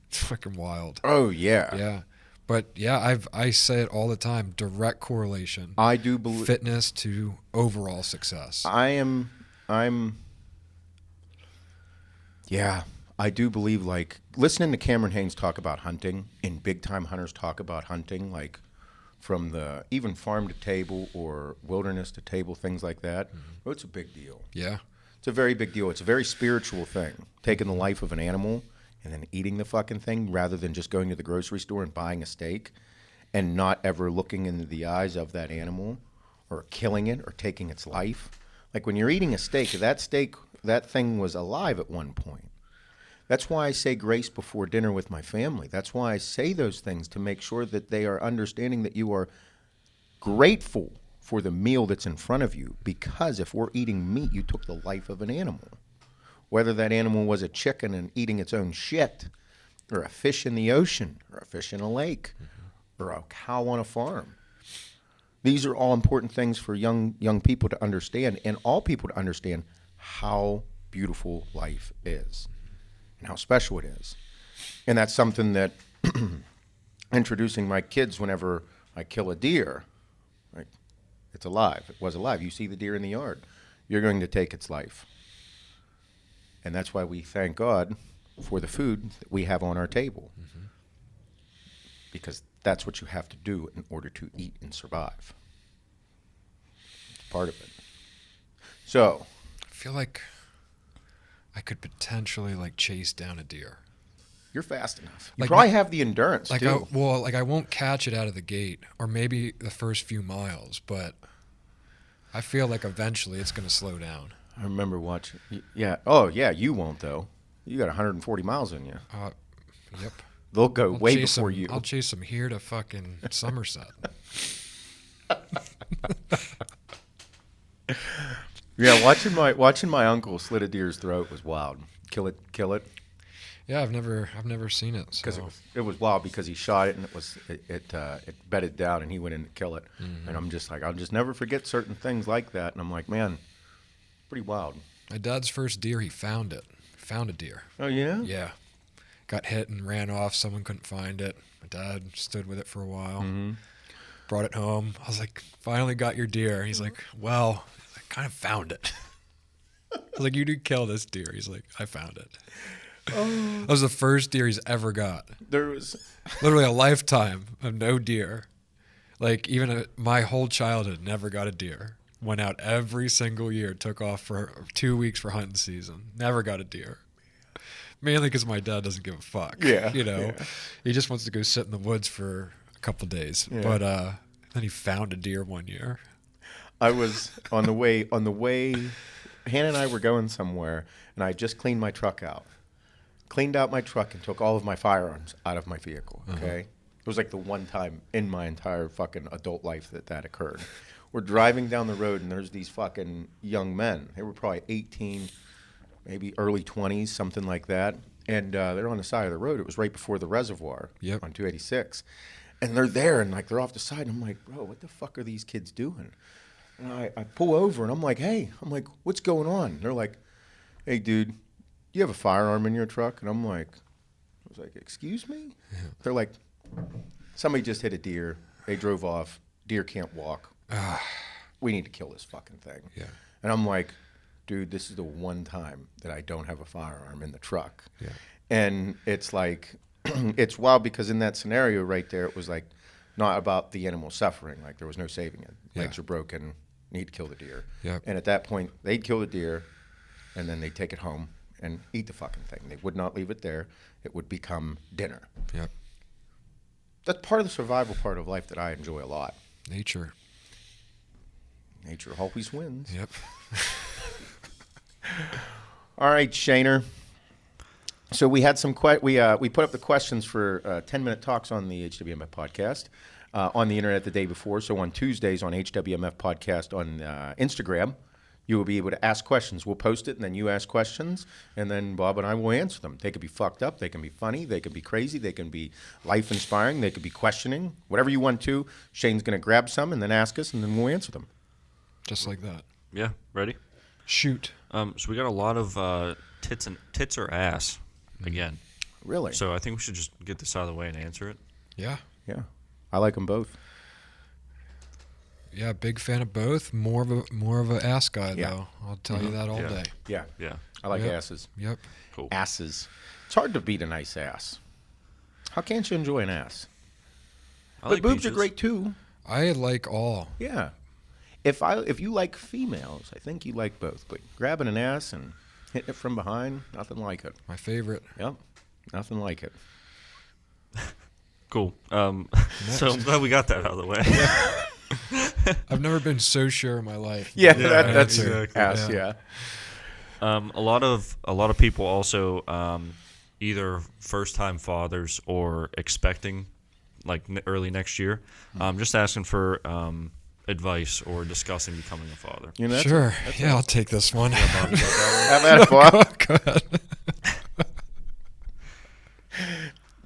it's fucking wild. Oh yeah. Yeah. But yeah, I say it all the time, direct correlation. I do believe fitness to overall success. Yeah. I do believe, like, listening to Cameron Haynes talk about hunting and big-time hunters talk about hunting, like, from the even farm to table or wilderness to table, things like that, mm-hmm. It's a big deal. Yeah. It's a very big deal. It's a very spiritual thing, taking the life of an animal and then eating the fucking thing rather than just going to the grocery store and buying a steak and not ever looking into the eyes of that animal or killing it or taking its life. Like, when you're eating a steak, that thing was alive at one point. That's why I say grace before dinner with my family. That's why I say those things, to make sure that they are understanding that you are grateful for the meal that's in front of you. Because if we're eating meat, you took the life of an animal. Whether that animal was a chicken and eating its own shit, or a fish in the ocean, or a fish in a lake, mm-hmm. or a cow on a farm. These are all important things for young people to understand, and all people to understand how beautiful life is. How special it is. And that's something that introducing my kids whenever I kill a deer, like, it's alive. It was alive. You see the deer in the yard. You're going to take its life. And that's why we thank God for the food that we have on our table. Mm-hmm. Because that's what you have to do in order to eat and survive. It's part of it. So, I feel like I could potentially like chase down a deer. You're fast enough. You probably have the endurance too. I won't catch it out of the gate, or maybe the first few miles, but I feel like eventually it's going to slow down. I remember watching. Yeah. Oh yeah, you won't though. You got 140 miles in you. Yep. They'll go I'll way chase before 'em- you. I'll chase them here to fucking Somerset. Yeah, watching my uncle slit a deer's throat was wild. Kill it. Yeah, I've never seen it. Because So. it was wild because he shot it and it bedded down and he went in to kill it. And I'm just like, I'll just never forget certain things like that. And I'm like, man, pretty wild. My dad's first deer, he found it. Found a deer. Oh yeah? Yeah. Got hit and ran off. Someone couldn't find it. My dad stood with it for a while. Mm-hmm. Brought it home. I was like, finally got your deer. He's like, well, I kind of found it. I was like, you did kill this deer. He's like, I found it. That was the first deer he's ever got. There was Literally a lifetime of no deer. Like, even my whole childhood never got a deer. Went out every single year. Took off for 2 weeks for hunting season. Never got a deer. Mainly because my dad doesn't give a fuck. Yeah, You know, yeah. he just wants to go sit in the woods for a couple days. Yeah. But then he found a deer one year. I was on the way. Hannah and I were going somewhere, and I just cleaned my truck out. Cleaned out my truck and took all of my firearms out of my vehicle. Okay, It was like the one time in my entire fucking adult life that occurred. We're driving down the road, and there's these fucking young men. They were probably 18, maybe early 20s, something like that. And they're on the side of the road. It was right before the reservoir on 286. And they're there, and like they're off the side. And I'm like, bro, what the fuck are these kids doing? And I pull over, and I'm like, what's going on? And they're like, hey, dude, do you have a firearm in your truck? And I was like, excuse me? Yeah. They're like, somebody just hit a deer. They drove off. Deer can't walk. We need to kill this fucking thing. Yeah. And I'm like, dude, this is the one time that I don't have a firearm in the truck. Yeah. And it's like, it's wild because in that scenario right there, it was like not about the animal suffering. Like there was no saving it. Legs are broken. Need to kill the deer. Yep. And at that point, they'd kill the deer, and then they'd take it home and eat the fucking thing. They would not leave it there. It would become dinner. Yep. That's part of the survival part of life that I enjoy a lot. Nature. Nature always wins. Yep. All right, Shaner. So we had some we put up the questions for 10-minute talks on the HWMF podcast on the internet the day before. So on Tuesdays on HWMF podcast on Instagram, you will be able to ask questions. We'll post it, and then you ask questions, and then Bob and I will answer them. They could be fucked up. They can be funny. They can be crazy. They can be life-inspiring. They could be questioning. Whatever you want to. Shane's going to grab some and then ask us, and then we'll answer them. Just like that. Yeah, ready? Shoot. So we got a lot of tits or ass again. Really? So I think we should just get this out of the way and answer it. Yeah. Yeah. I like them both. Yeah, big fan of both. More of a ass guy though. I'll tell you that all Yeah. day. Yeah. Yeah. I like Yep. asses. Yep. Cool. Asses. It's hard to beat a nice ass. How can't you enjoy an ass? I But like boobs are peaches. great too. I like all. Yeah. If you like females, I think you like both. But grabbing an ass and hitting it from behind, nothing like it. My favorite. Yep. Nothing like it. Cool. So I'm glad we got that out of the way. I've never been so sure in my life. Yeah, Yeah, that's exactly. ass, yeah. A lot of people also either first-time fathers or expecting like early next year, just asking for advice or discussing becoming a father. You know, Sure. Yeah, I'll take this one. Have at it, Bob. Go ahead.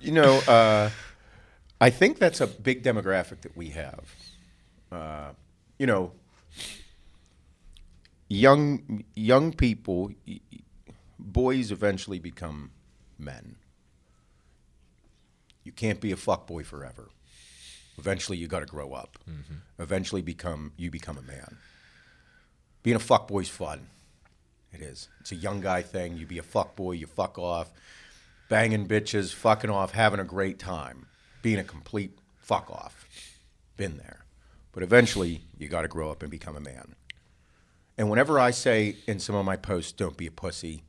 You know, I think that's a big demographic that we have. You know, young people, boys eventually become men. You can't be a fuckboy forever. Eventually, you got to grow up. Mm-hmm. Eventually, you become a man. Being a fuckboy's fun. It is. It's a young guy thing. You be a fuckboy, you fuck off, banging bitches, fucking off, having a great time, being a complete fuck off. Been there. But eventually, you got to grow up and become a man. And whenever I say in some of my posts, don't be a pussy,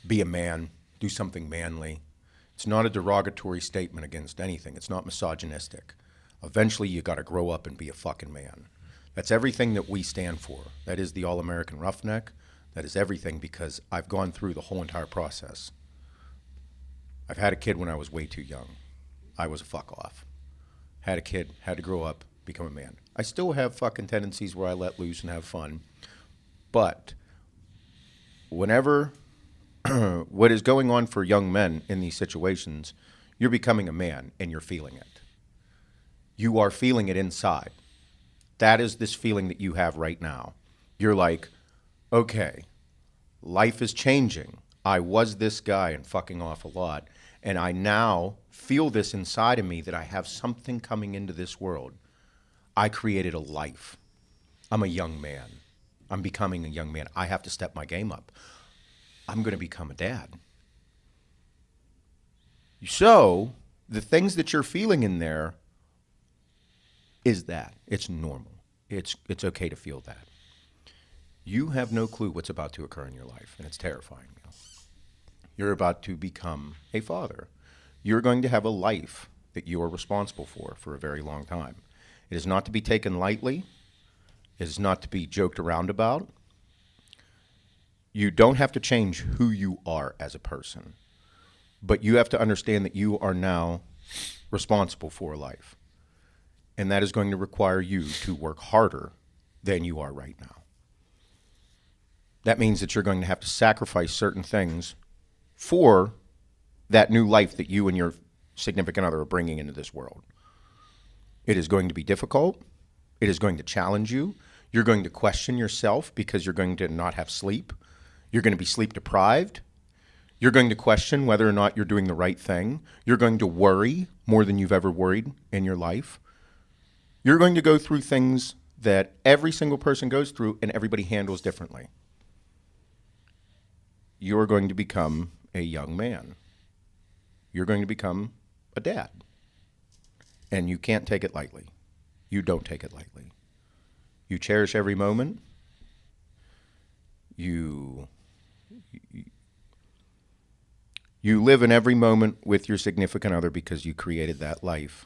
be a man, do something manly, it's not a derogatory statement against anything. It's not misogynistic. Eventually, you got to grow up and be a fucking man. That's everything that we stand for. That is the all-American roughneck. That is everything because I've gone through the whole entire process. I've had a kid when I was way too young. I was a fuck off. Had a kid, had to grow up, become a man. I still have fucking tendencies where I let loose and have fun. But whenever what is going on for young men in these situations, you're becoming a man and you're feeling it. You are feeling it inside. That is this feeling that you have right now. You're like, okay, life is changing. I was this guy and fucking off a lot. And I now feel this inside of me that I have something coming into this world. I created a life. I'm a young man. I'm becoming a young man. I have to step my game up. I'm going to become a dad. So the things that you're feeling in there is that. It's normal. It's okay to feel that. You have no clue what's about to occur in your life, and it's terrifying. You're about to become a father. You're going to have a life that you are responsible for a very long time. It is not to be taken lightly. It is not to be joked around about. You don't have to change who you are as a person, but you have to understand that you are now responsible for a life. And that is going to require you to work harder than you are right now. That means that you're going to have to sacrifice certain things for that new life that you and your significant other are bringing into this world. It is going to be difficult. It is going to challenge you. You're going to question yourself because you're going to not have sleep. You're going to be sleep deprived. You're going to question whether or not you're doing the right thing. You're going to worry more than you've ever worried in your life. You're going to go through things that every single person goes through and everybody handles differently. You're going to become a young man. You're going to become a dad. And you can't take it lightly. You don't take it lightly. You cherish every moment. You live in every moment with your significant other because you created that life.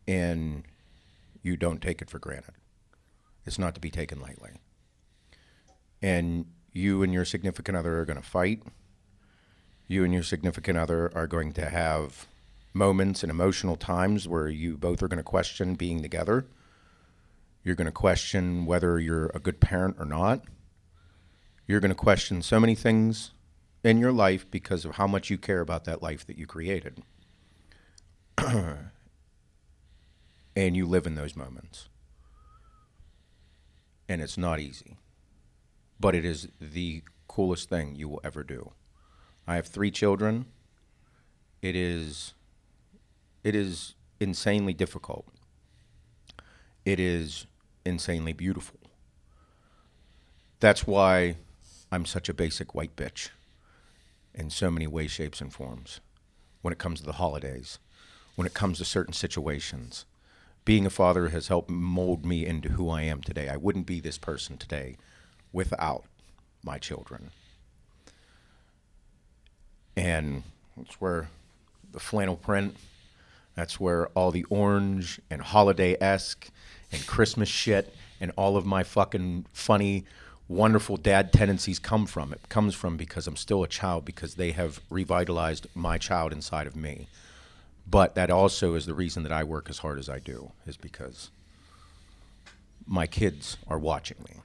And you don't take it for granted. It's not to be taken lightly. And you and your significant other are going to fight. You and your significant other are going to have moments and emotional times where you both are going to question being together. You're going to question whether you're a good parent or not. You're going to question so many things in your life because of how much you care about that life that you created. And you live in those moments. And it's not easy. But it is the coolest thing you will ever do. I have 3 children. It is insanely difficult. It is insanely beautiful. That's why I'm such a basic white bitch in so many ways, shapes, and forms. When it comes to the holidays, when it comes to certain situations, being a father has helped mold me into who I am today. I wouldn't be this person today without my children. And that's where the flannel print, that's where all the orange and holiday-esque and Christmas shit and all of my fucking funny, wonderful dad tendencies come from. It comes from because I'm still a child, because they have revitalized my child inside of me. But that also is the reason that I work as hard as I do, is because my kids are watching me.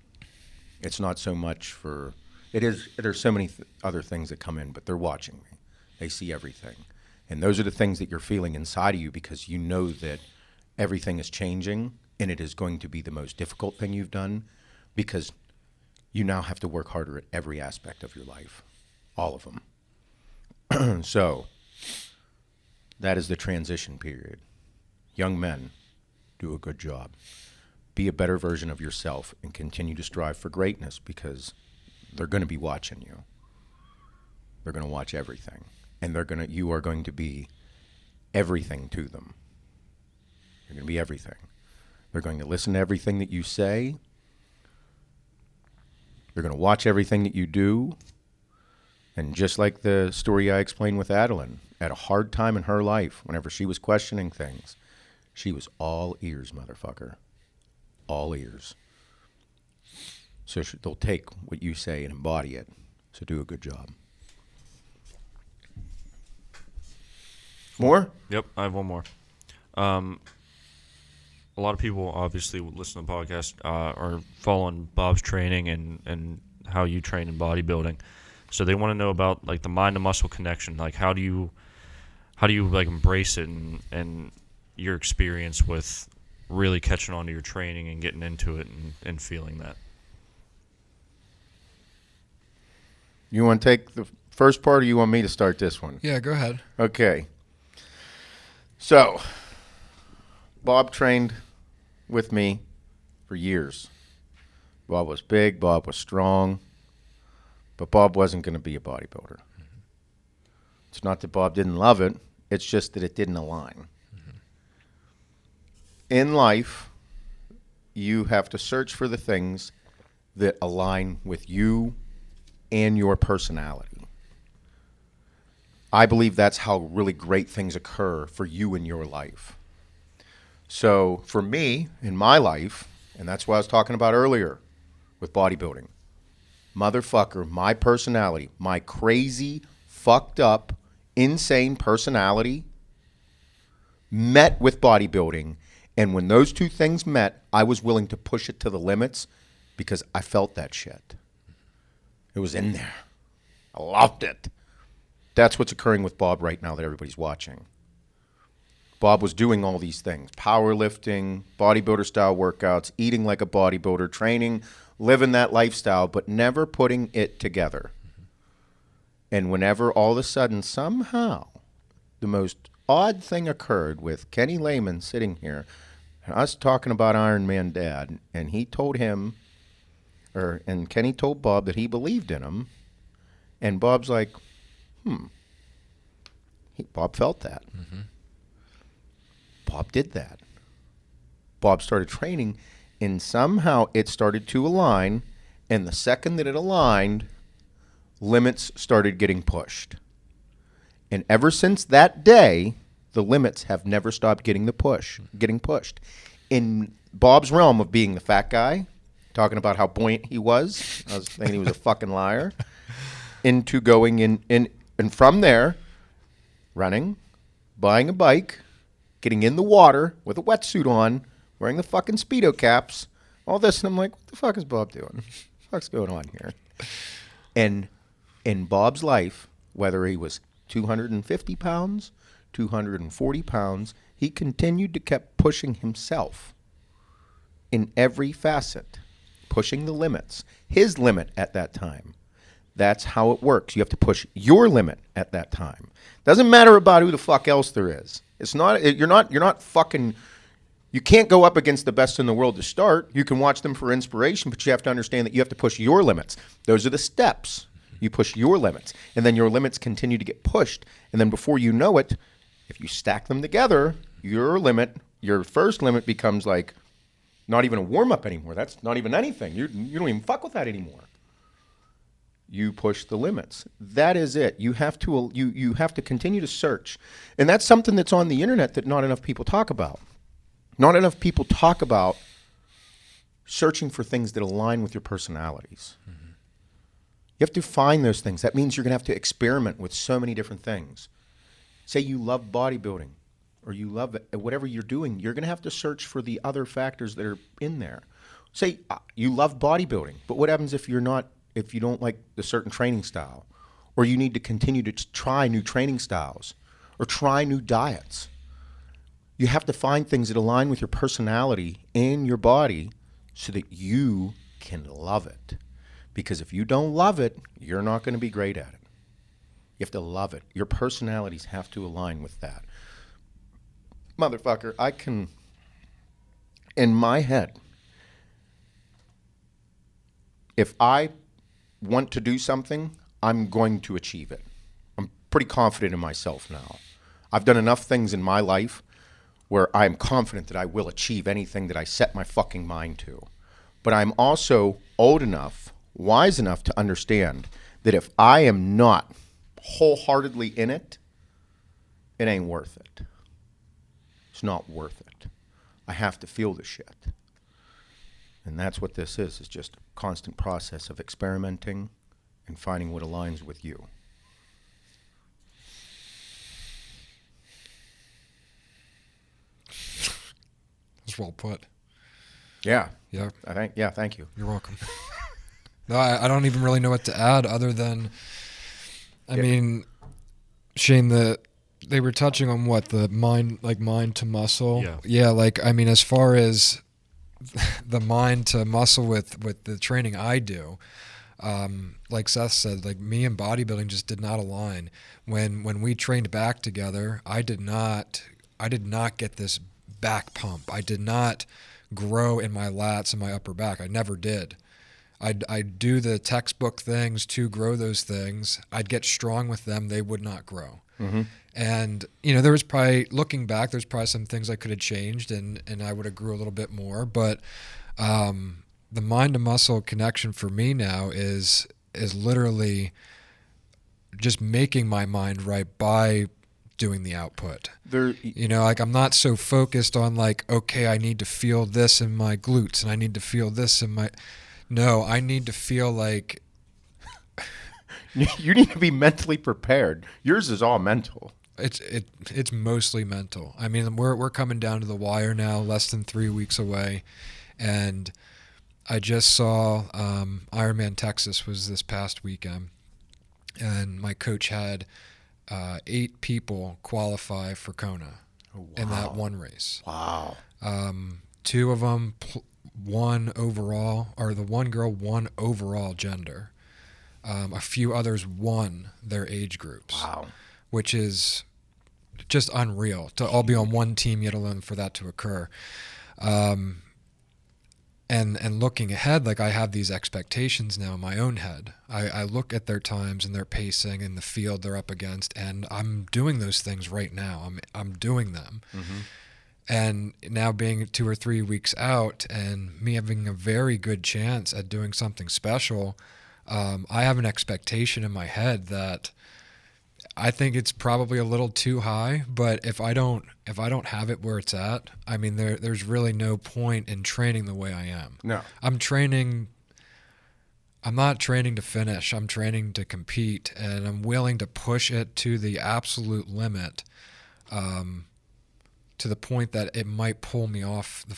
It's not so much for, there's so many other things that come in, but they're watching me. They see everything. And those are the things that you're feeling inside of you, because you know that everything is changing and it is going to be the most difficult thing you've done, because you now have to work harder at every aspect of your life, all of them. So that is the transition period. Young men, do a good job. Be a better version of yourself and continue to strive for greatness, because they're going to be watching you. They're going to watch everything. And you are going to be everything to them. You're going to be everything. They're going to listen to everything that you say. They're going to watch everything that you do. And just like the story I explained with Adeline, at a hard time in her life, whenever she was questioning things, she was all ears, motherfucker. All ears. So they'll take what you say and embody it. So do a good job. More? Yep, I have one more. A lot of people obviously would listen to the podcast are following Bob's training and how you train in bodybuilding. So they want to know about like the mind to muscle connection. Like how do you like embrace it and your experience with really catching on to your training and getting into it and feeling that. You want to take the first part or you want me to start this one? Yeah, go ahead. Okay. So, Bob trained with me for years. Bob was big, Bob was strong, but Bob wasn't going to be a bodybuilder. Mm-hmm. It's not that Bob didn't love it, it's just that it didn't align. Mm-hmm. In life, you have to search for the things that align with you and your personality. I believe that's how really great things occur for you in your life. So for me, in my life, and that's what I was talking about earlier with bodybuilding, motherfucker, my personality, my crazy, fucked up, insane personality met with bodybuilding. And when those two things met, I was willing to push it to the limits because I felt that shit. It was in there. I loved it. That's what's occurring with Bob right now that everybody's watching. Bob was doing all these things, powerlifting, bodybuilder style workouts, eating like a bodybuilder, training, living that lifestyle, but never putting it together. And whenever all of a sudden, somehow, the most odd thing occurred with Kenny Lehman sitting here, and us talking about Iron Man Dad, and he told him, and Kenny told Bob that he believed in him, and Bob's like, Bob felt that. Mm-hmm. Bob did that. Bob started training, and somehow it started to align, and the second that it aligned, limits started getting pushed. And ever since that day, the limits have never stopped getting pushed. In Bob's realm of being the fat guy, talking about how buoyant he was, I was thinking he was a fucking liar, into going in, and from there, running, buying a bike, getting in the water with a wetsuit on, wearing the fucking Speedo caps, all this, and I'm like, what the fuck is Bob doing? What the fuck's going on here? And in Bob's life, whether he was 250 pounds, 240 pounds, he continued to keep pushing himself in every facet, pushing the limits, his limit at that time. That's how it works. You have to push your limit at that time. Doesn't matter about who the fuck else there is. It's not, you're not fucking, you can't go up against the best in the world to start. You can watch them for inspiration, but you have to understand that you have to push your limits. Those are the steps. You push your limits, and then your limits continue to get pushed. And then before you know it, if you stack them together, your limit, your first limit becomes like not even a warm-up anymore. That's not even anything. You don't even fuck with that anymore. You push the limits. That is it. You have to continue to search. And that's something that's on the internet that not enough people talk about. Not enough people talk about searching for things that align with your personalities. Mm-hmm. You have to find those things. That means you're going to have to experiment with so many different things. Say you love bodybuilding or you love it, whatever you're doing, you're going to have to search for the other factors that are in there. Say you love bodybuilding, but what happens if you don't like the certain training style, or you need to continue to try new training styles or try new diets? You have to find things that align with your personality and your body so that you can love it. Because if you don't love it, you're not going to be great at it. You have to love it. Your personalities have to align with that. Motherfucker, I can, in my head, if I want to do something, I'm going to achieve it. I'm pretty confident in myself now. I've done enough things in my life where I'm confident that I will achieve anything that I set my fucking mind to. But I'm also old enough, wise enough to understand that if I am not wholeheartedly in it, it ain't worth it. It's not worth it. I have to feel the shit. And that's what this is just a constant process of experimenting and finding what aligns with you. well put. Yeah. Yeah. Thank you. You're welcome. No, I don't even really know what to add other than, I mean, Shane, they were touching on what the mind to muscle. Yeah. Yeah. Like, I mean, as far as the mind to muscle with the training I do, like Seth said, like me and bodybuilding just did not align. When we trained back together, I did not get this back pump. I did not grow in my lats and my upper back. I never did. I'd do the textbook things to grow those things. I'd get strong with them. They would not grow. Mm-hmm. And, you know, there was probably, looking back, there's probably some things I could have changed and I would have grew a little bit more. But the mind to muscle connection for me now is literally just making my mind right by doing the output. You know, like I'm not so focused on like, okay, I need to feel this in my glutes and I need to feel this in my, no, I need to feel like. You need to be mentally prepared. Yours is all mental. It's mostly mental. I mean, we're coming down to the wire now, less than 3 weeks away. And I just saw Ironman Texas was this past weekend. And my coach had 8 people qualify for Kona in that one race. Wow. 2 of them won overall, or the one girl won overall gender. A few others won their age groups. Wow. Which is just unreal to all be on one team, yet alone for that to occur. And looking ahead, like I have these expectations now in my own head. I look at their times and their pacing and the field they're up against, and I'm doing those things right now. I'm doing them. Mm-hmm. And now being 2 or 3 weeks out and me having a very good chance at doing something special, I have an expectation in my head that I think it's probably a little too high, but if I don't have it where it's at, I mean, there's really no point in training the way I am. No. I'm not training to finish. I'm training to compete, and I'm willing to push it to the absolute limit, to the point that it might pull me off the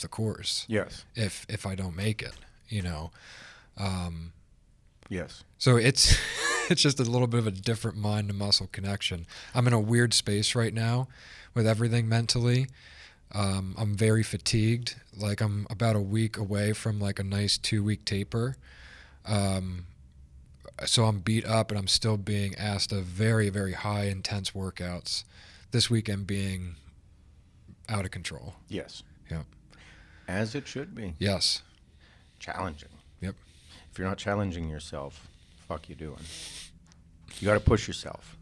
course. Yes. If I don't make it, you know. Yes. So it's just a little bit of a different mind to muscle connection. I'm in a weird space right now with everything mentally. I'm very fatigued. Like I'm about a week away from like a nice 2-week taper. So I'm beat up and I'm still being asked of very, very high intense workouts. This weekend being out of control. Yes. Yep. As it should be. Yes. Challenging. Yep. If you're not challenging yourself, fuck you doing. You got to push yourself.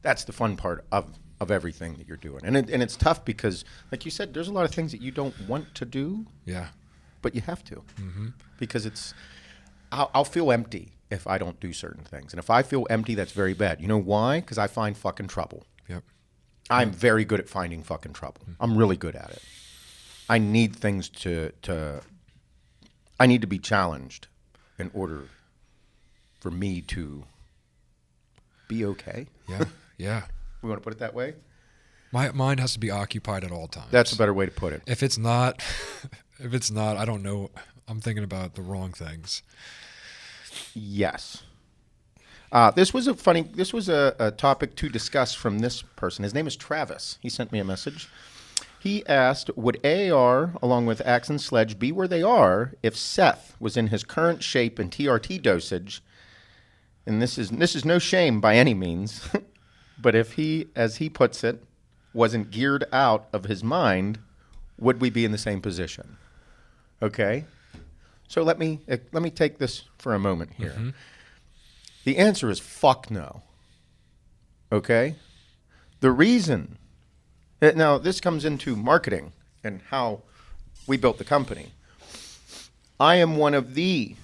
That's the fun part of everything that you're doing. And it's tough because, like you said, there's a lot of things that you don't want to do. Yeah. But you have to. Mm-hmm. Because I'll feel empty if I don't do certain things. And if I feel empty, that's very bad. You know why? Because I find fucking trouble. Yep. I'm very good at finding fucking trouble. I'm really good at it. I need things I need to be challenged in order for me to be okay. Yeah. Yeah. We want to put it that way? My mind has to be occupied at all times. That's a better way to put it. If it's not, I don't know. I'm thinking about the wrong things. Yes. This was a topic to discuss from this person. His name is Travis. He sent me a message. He asked, would AAR, along with Axe and Sledge, be where they are if Seth was in his current shape and TRT dosage? And this is no shame by any means, but if he, as he puts it, wasn't geared out of his mind, would we be in the same position? Okay? So let me take this for a moment here. Mm-hmm. The answer is fuck no. Okay? The reason... Now, this comes into marketing and how we built the company. I am the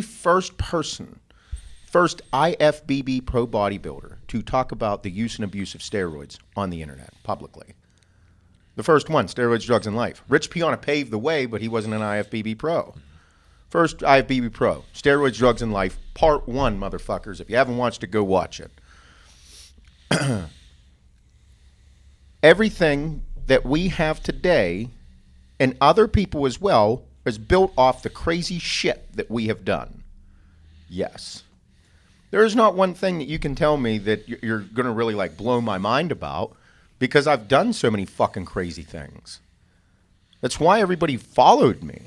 first IFBB pro bodybuilder to talk about the use and abuse of steroids on the internet publicly. The first one, Steroids, Drugs, and Life. Rich Piana paved the way, but he wasn't an IFBB pro. First IFBB pro, Steroids, Drugs, and Life, Part 1, motherfuckers. If you haven't watched it, go watch it. Everything that we have today, and other people as well, is built off the crazy shit that we have done. Yes. There is not one thing that you can tell me that you're going to really like blow my mind about, because I've done so many fucking crazy things. That's why everybody followed me.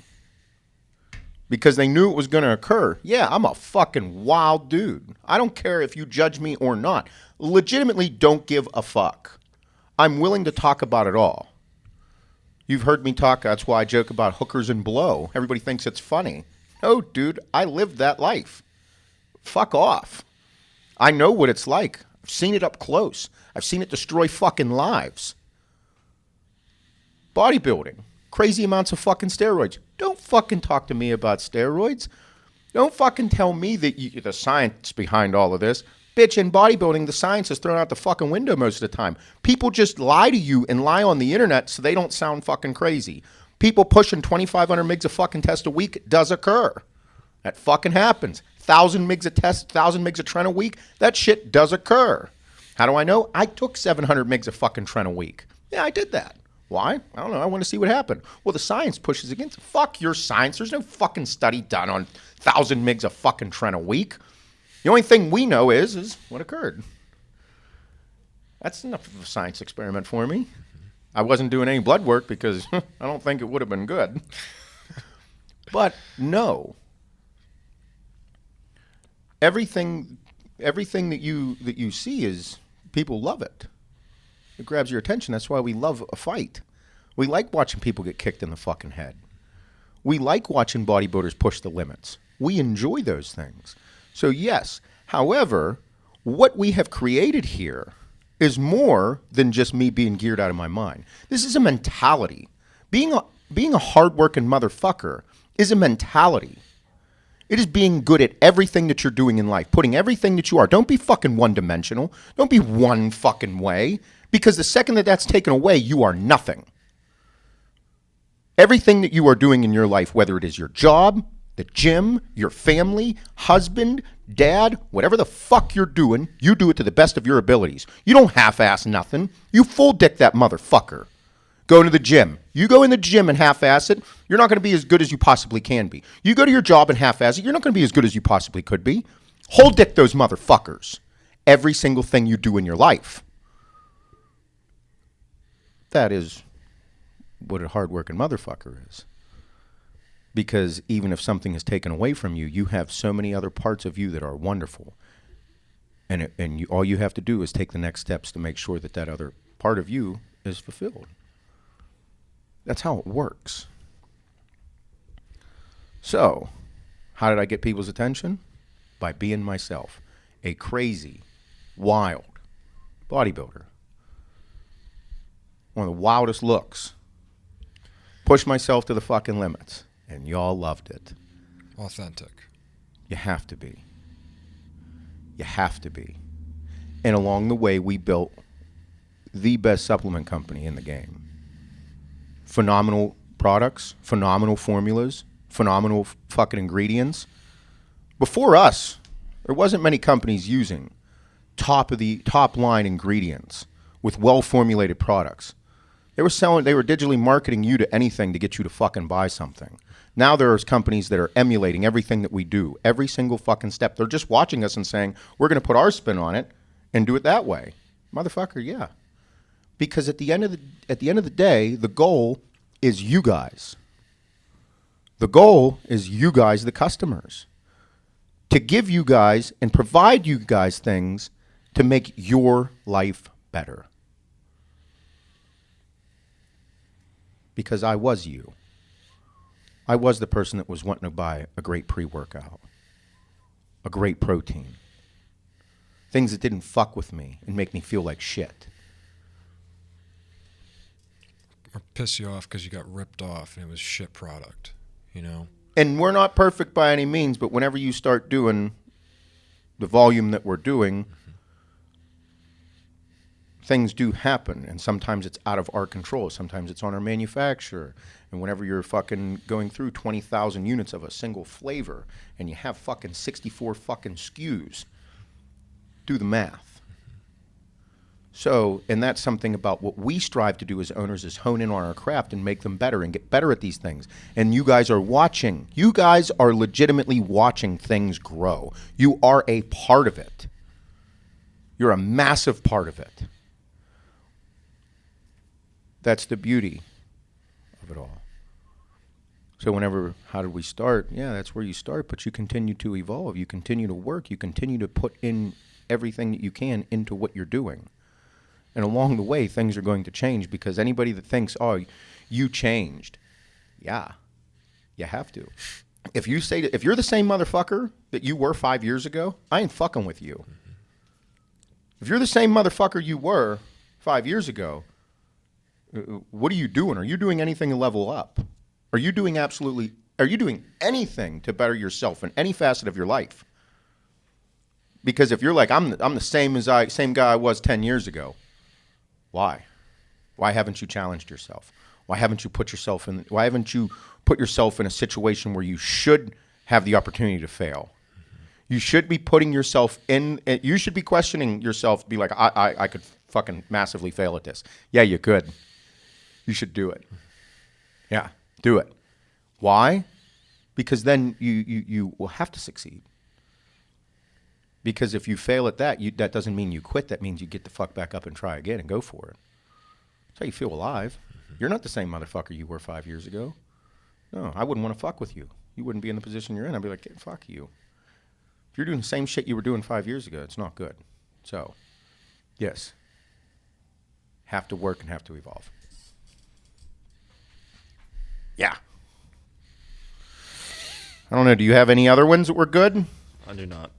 Because they knew it was going to occur. Yeah, I'm a fucking wild dude. I don't care if you judge me or not. Legitimately don't give a fuck. I'm willing to talk about it all. You've heard me talk. That's why I joke about hookers and blow. Everybody thinks it's funny. No, dude, I lived that life. Fuck off. I know what it's like. I've seen it up close. I've seen it destroy fucking lives. Bodybuilding. Crazy amounts of fucking steroids. Don't fucking talk to me about steroids. Don't fucking tell me that the science behind all of this. Bitch, in bodybuilding, the science is thrown out the fucking window most of the time. People just lie to you and lie on the internet so they don't sound fucking crazy. People pushing 2,500 mgs of fucking test a week does occur. That fucking happens. 1,000 mgs of test, 1,000 mgs of tren a week, that shit does occur. How do I know? I took 700 mgs of fucking tren a week. Yeah, I did that. Why? I don't know. I want to see what happened. Well, the science pushes against it. Fuck your science. There's no fucking study done on 1,000 mgs of fucking tren a week. The only thing we know is what occurred. That's enough of a science experiment for me. I wasn't doing any blood work because I don't think it would have been good. But no. Everything that you see is people love it. It grabs your attention. That's why we love a fight. We like watching people get kicked in the fucking head. We like watching bodybuilders push the limits. We enjoy those things. So yes, however, what we have created here is more than just me being geared out of my mind. This is a mentality. Being a hardworking motherfucker is a mentality. It is being good at everything that you're doing in life, putting everything that you are. Don't be fucking one-dimensional. Don't be one fucking way. Because the second that that's taken away, you are nothing. Everything that you are doing in your life, whether it is your job, the gym, your family, husband, dad, whatever the fuck you're doing, you do it to the best of your abilities. You don't half-ass nothing. You full dick that motherfucker. Go to the gym. You go in the gym and half-ass it, you're not going to be as good as you possibly can be. You go to your job and half-ass it, you're not going to be as good as you possibly could be. Whole dick those motherfuckers. Every single thing you do in your life. That is what a hardworking motherfucker is. Because even if something is taken away from you, you have so many other parts of you that are wonderful. And all you have to do is take the next steps to make sure that other part of you is fulfilled. That's how it works. So, how did I get people's attention? By being myself. A crazy, wild bodybuilder. One of the wildest looks. Pushed myself to the fucking limits. And y'all loved it. Authentic. You have to be. You have to be. And along the way, we built the best supplement company in the game. Phenomenal products, phenomenal formulas, phenomenal fucking ingredients. Were us, there wasn't many companies using top line ingredients with well-formulated products. They were digitally marketing you to anything to get you to fucking buy something. Now there's companies that are emulating everything that we do, every single fucking step. They're just watching us and saying, we're going to put our spin on it and do it that way. Motherfucker, yeah. Because at the end of the day, the goal is you guys. The goal is you guys, the customers. To give you guys and provide you guys things to make your life better. Because I was you. I was the person that was wanting to buy a great pre-workout, a great protein, things that didn't fuck with me and make me feel like shit. Or piss you off because you got ripped off and it was shit product, you know? And we're not perfect by any means, but whenever you start doing the volume that we're doing, things do happen, and sometimes it's out of our control. Sometimes it's on our manufacturer. And whenever you're fucking going through 20,000 units of a single flavor and you have fucking 64 fucking SKUs, do the math. So, and that's something about what we strive to do as owners is hone in on our craft and make them better and get better at these things. And you guys are watching. You guys are legitimately watching things grow. You are a part of it. You're a massive part of it. That's the beauty of it all. So how did we start? Yeah, that's where you start, but you continue to evolve. You continue to work. You continue to put in everything that you can into what you're doing. And along the way, things are going to change, because anybody that thinks, oh, you changed, yeah, you have to. If you're the same motherfucker that you were 5 years ago, I ain't fucking with you. If you're the same motherfucker you were 5 years ago, what are you doing? Are you doing anything to level up? Are you doing anything to better yourself in any facet of your life? Because if you're like, I'm the same guy I was 10 years ago, why? Why haven't you challenged yourself? Why haven't you put yourself in a situation where you should have the opportunity to fail? You should be putting yourself in. You should be questioning yourself. Be like, I could fucking massively fail at this. Yeah, you could. You should do it. Yeah, do it. Why? Because then you will have to succeed. Because if you fail at that, that doesn't mean you quit. That means you get the fuck back up and try again and go for it. That's how you feel alive. You're not the same motherfucker you were 5 years ago. No, I wouldn't want to fuck with you. You wouldn't be in the position you're in. I'd be like, fuck you. If you're doing the same shit you were doing 5 years ago, it's not good. So, yes, have to work and have to evolve. Yeah. I don't know. Do you have any other ones that were good? I do not.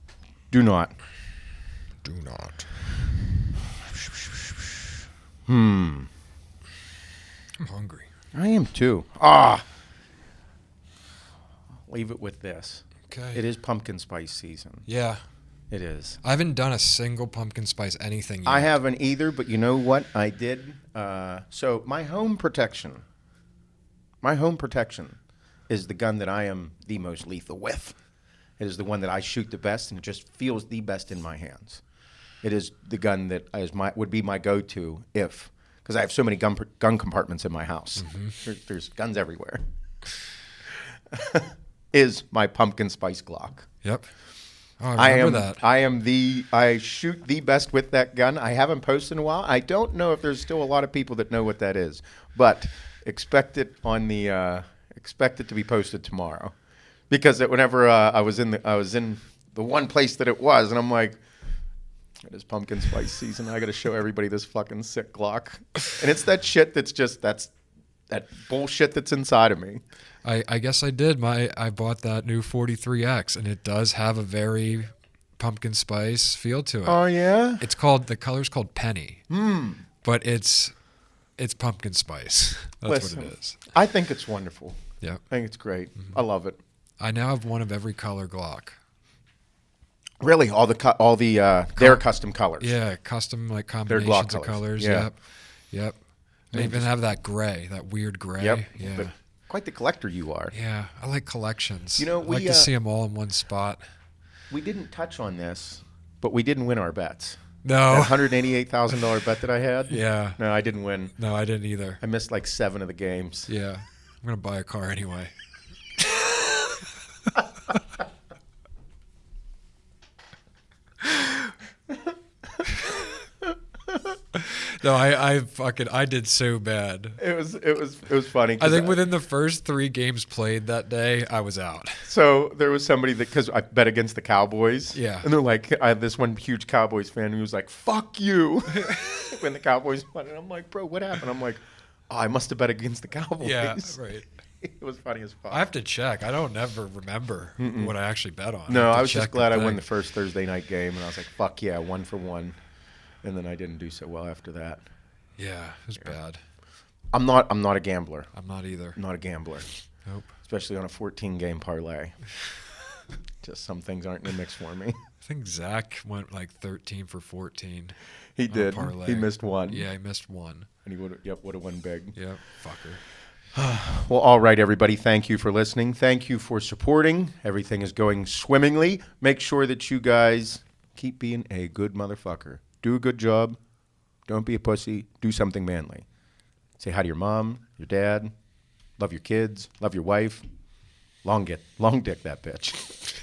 Do not. Do not. I'm hungry. I am too. Leave it with this. Okay. It is pumpkin spice season. Yeah. It is. I haven't done a single pumpkin spice anything yet. I haven't either, but you know what? I did. So my home protection is the gun that I am the most lethal with. It is the one that I shoot the best, and it just feels the best in my hands. It is the gun that would be my go-to because I have so many gun compartments in my house. Mm-hmm. There's guns everywhere. Is my pumpkin spice Glock. Yep. Oh, I remember that. I shoot the best with that gun. I haven't posted in a while. I don't know if there's still a lot of people that know what that is, but expect it to be posted tomorrow. Because whenever I was in the one place that it was, and I'm like, it is pumpkin spice season. I got to show everybody this fucking sick Glock, and it's that shit that's just that bullshit that's inside of me. I guess I did. I bought that new 43X, and it does have a very pumpkin spice feel to it. Oh yeah. The color's called Penny. But it's pumpkin spice. That's what it is. I think it's wonderful. Yeah. I think it's great. I love it. I now have one of every color Glock. Really, all their custom colors. Yeah, custom combinations of colors. Yeah. Yep. I even have that gray, that weird gray. Yep. Yeah. But quite the collector you are. Yeah, I like collections. You know, I like to see them all in one spot. We didn't touch on this, but we didn't win our bets. No. That $188,000 bet that I had. Yeah. No, I didn't win. No, I didn't either. I missed like 7 of the games. Yeah. I'm going to buy a car anyway. No, I did so bad. It was funny. I think within the first 3 games played that day, I was out. So there was somebody because I bet against the Cowboys. Yeah. And they're like, I have this one huge Cowboys fan who was like, "Fuck you," when the Cowboys won. And I'm like, "Bro, what happened?" I'm like, "Oh, I must have bet against the Cowboys." Yeah, right. It was funny as fuck. I have to check. I don't ever remember what I actually bet on. No, I was just glad I won the first Thursday night game, and I was like, "Fuck yeah, 1 for 1." And then I didn't do so well after that. Yeah, it was bad. I'm not a gambler. I'm not either. I'm not a gambler. Nope. Especially on a 14-game parlay. Just some things aren't in the mix for me. I think Zach went like 13 for 14. He did. Parlay. He missed 1. Yeah, he missed 1. And he would have won big. Yep, fucker. Well, all right, everybody. Thank you for listening. Thank you for supporting. Everything is going swimmingly. Make sure that you guys keep being a good motherfucker. Do a good job. Don't be a pussy. Do something manly. Say hi to your mom, your dad. Love your kids. Love your wife. Long dick that bitch.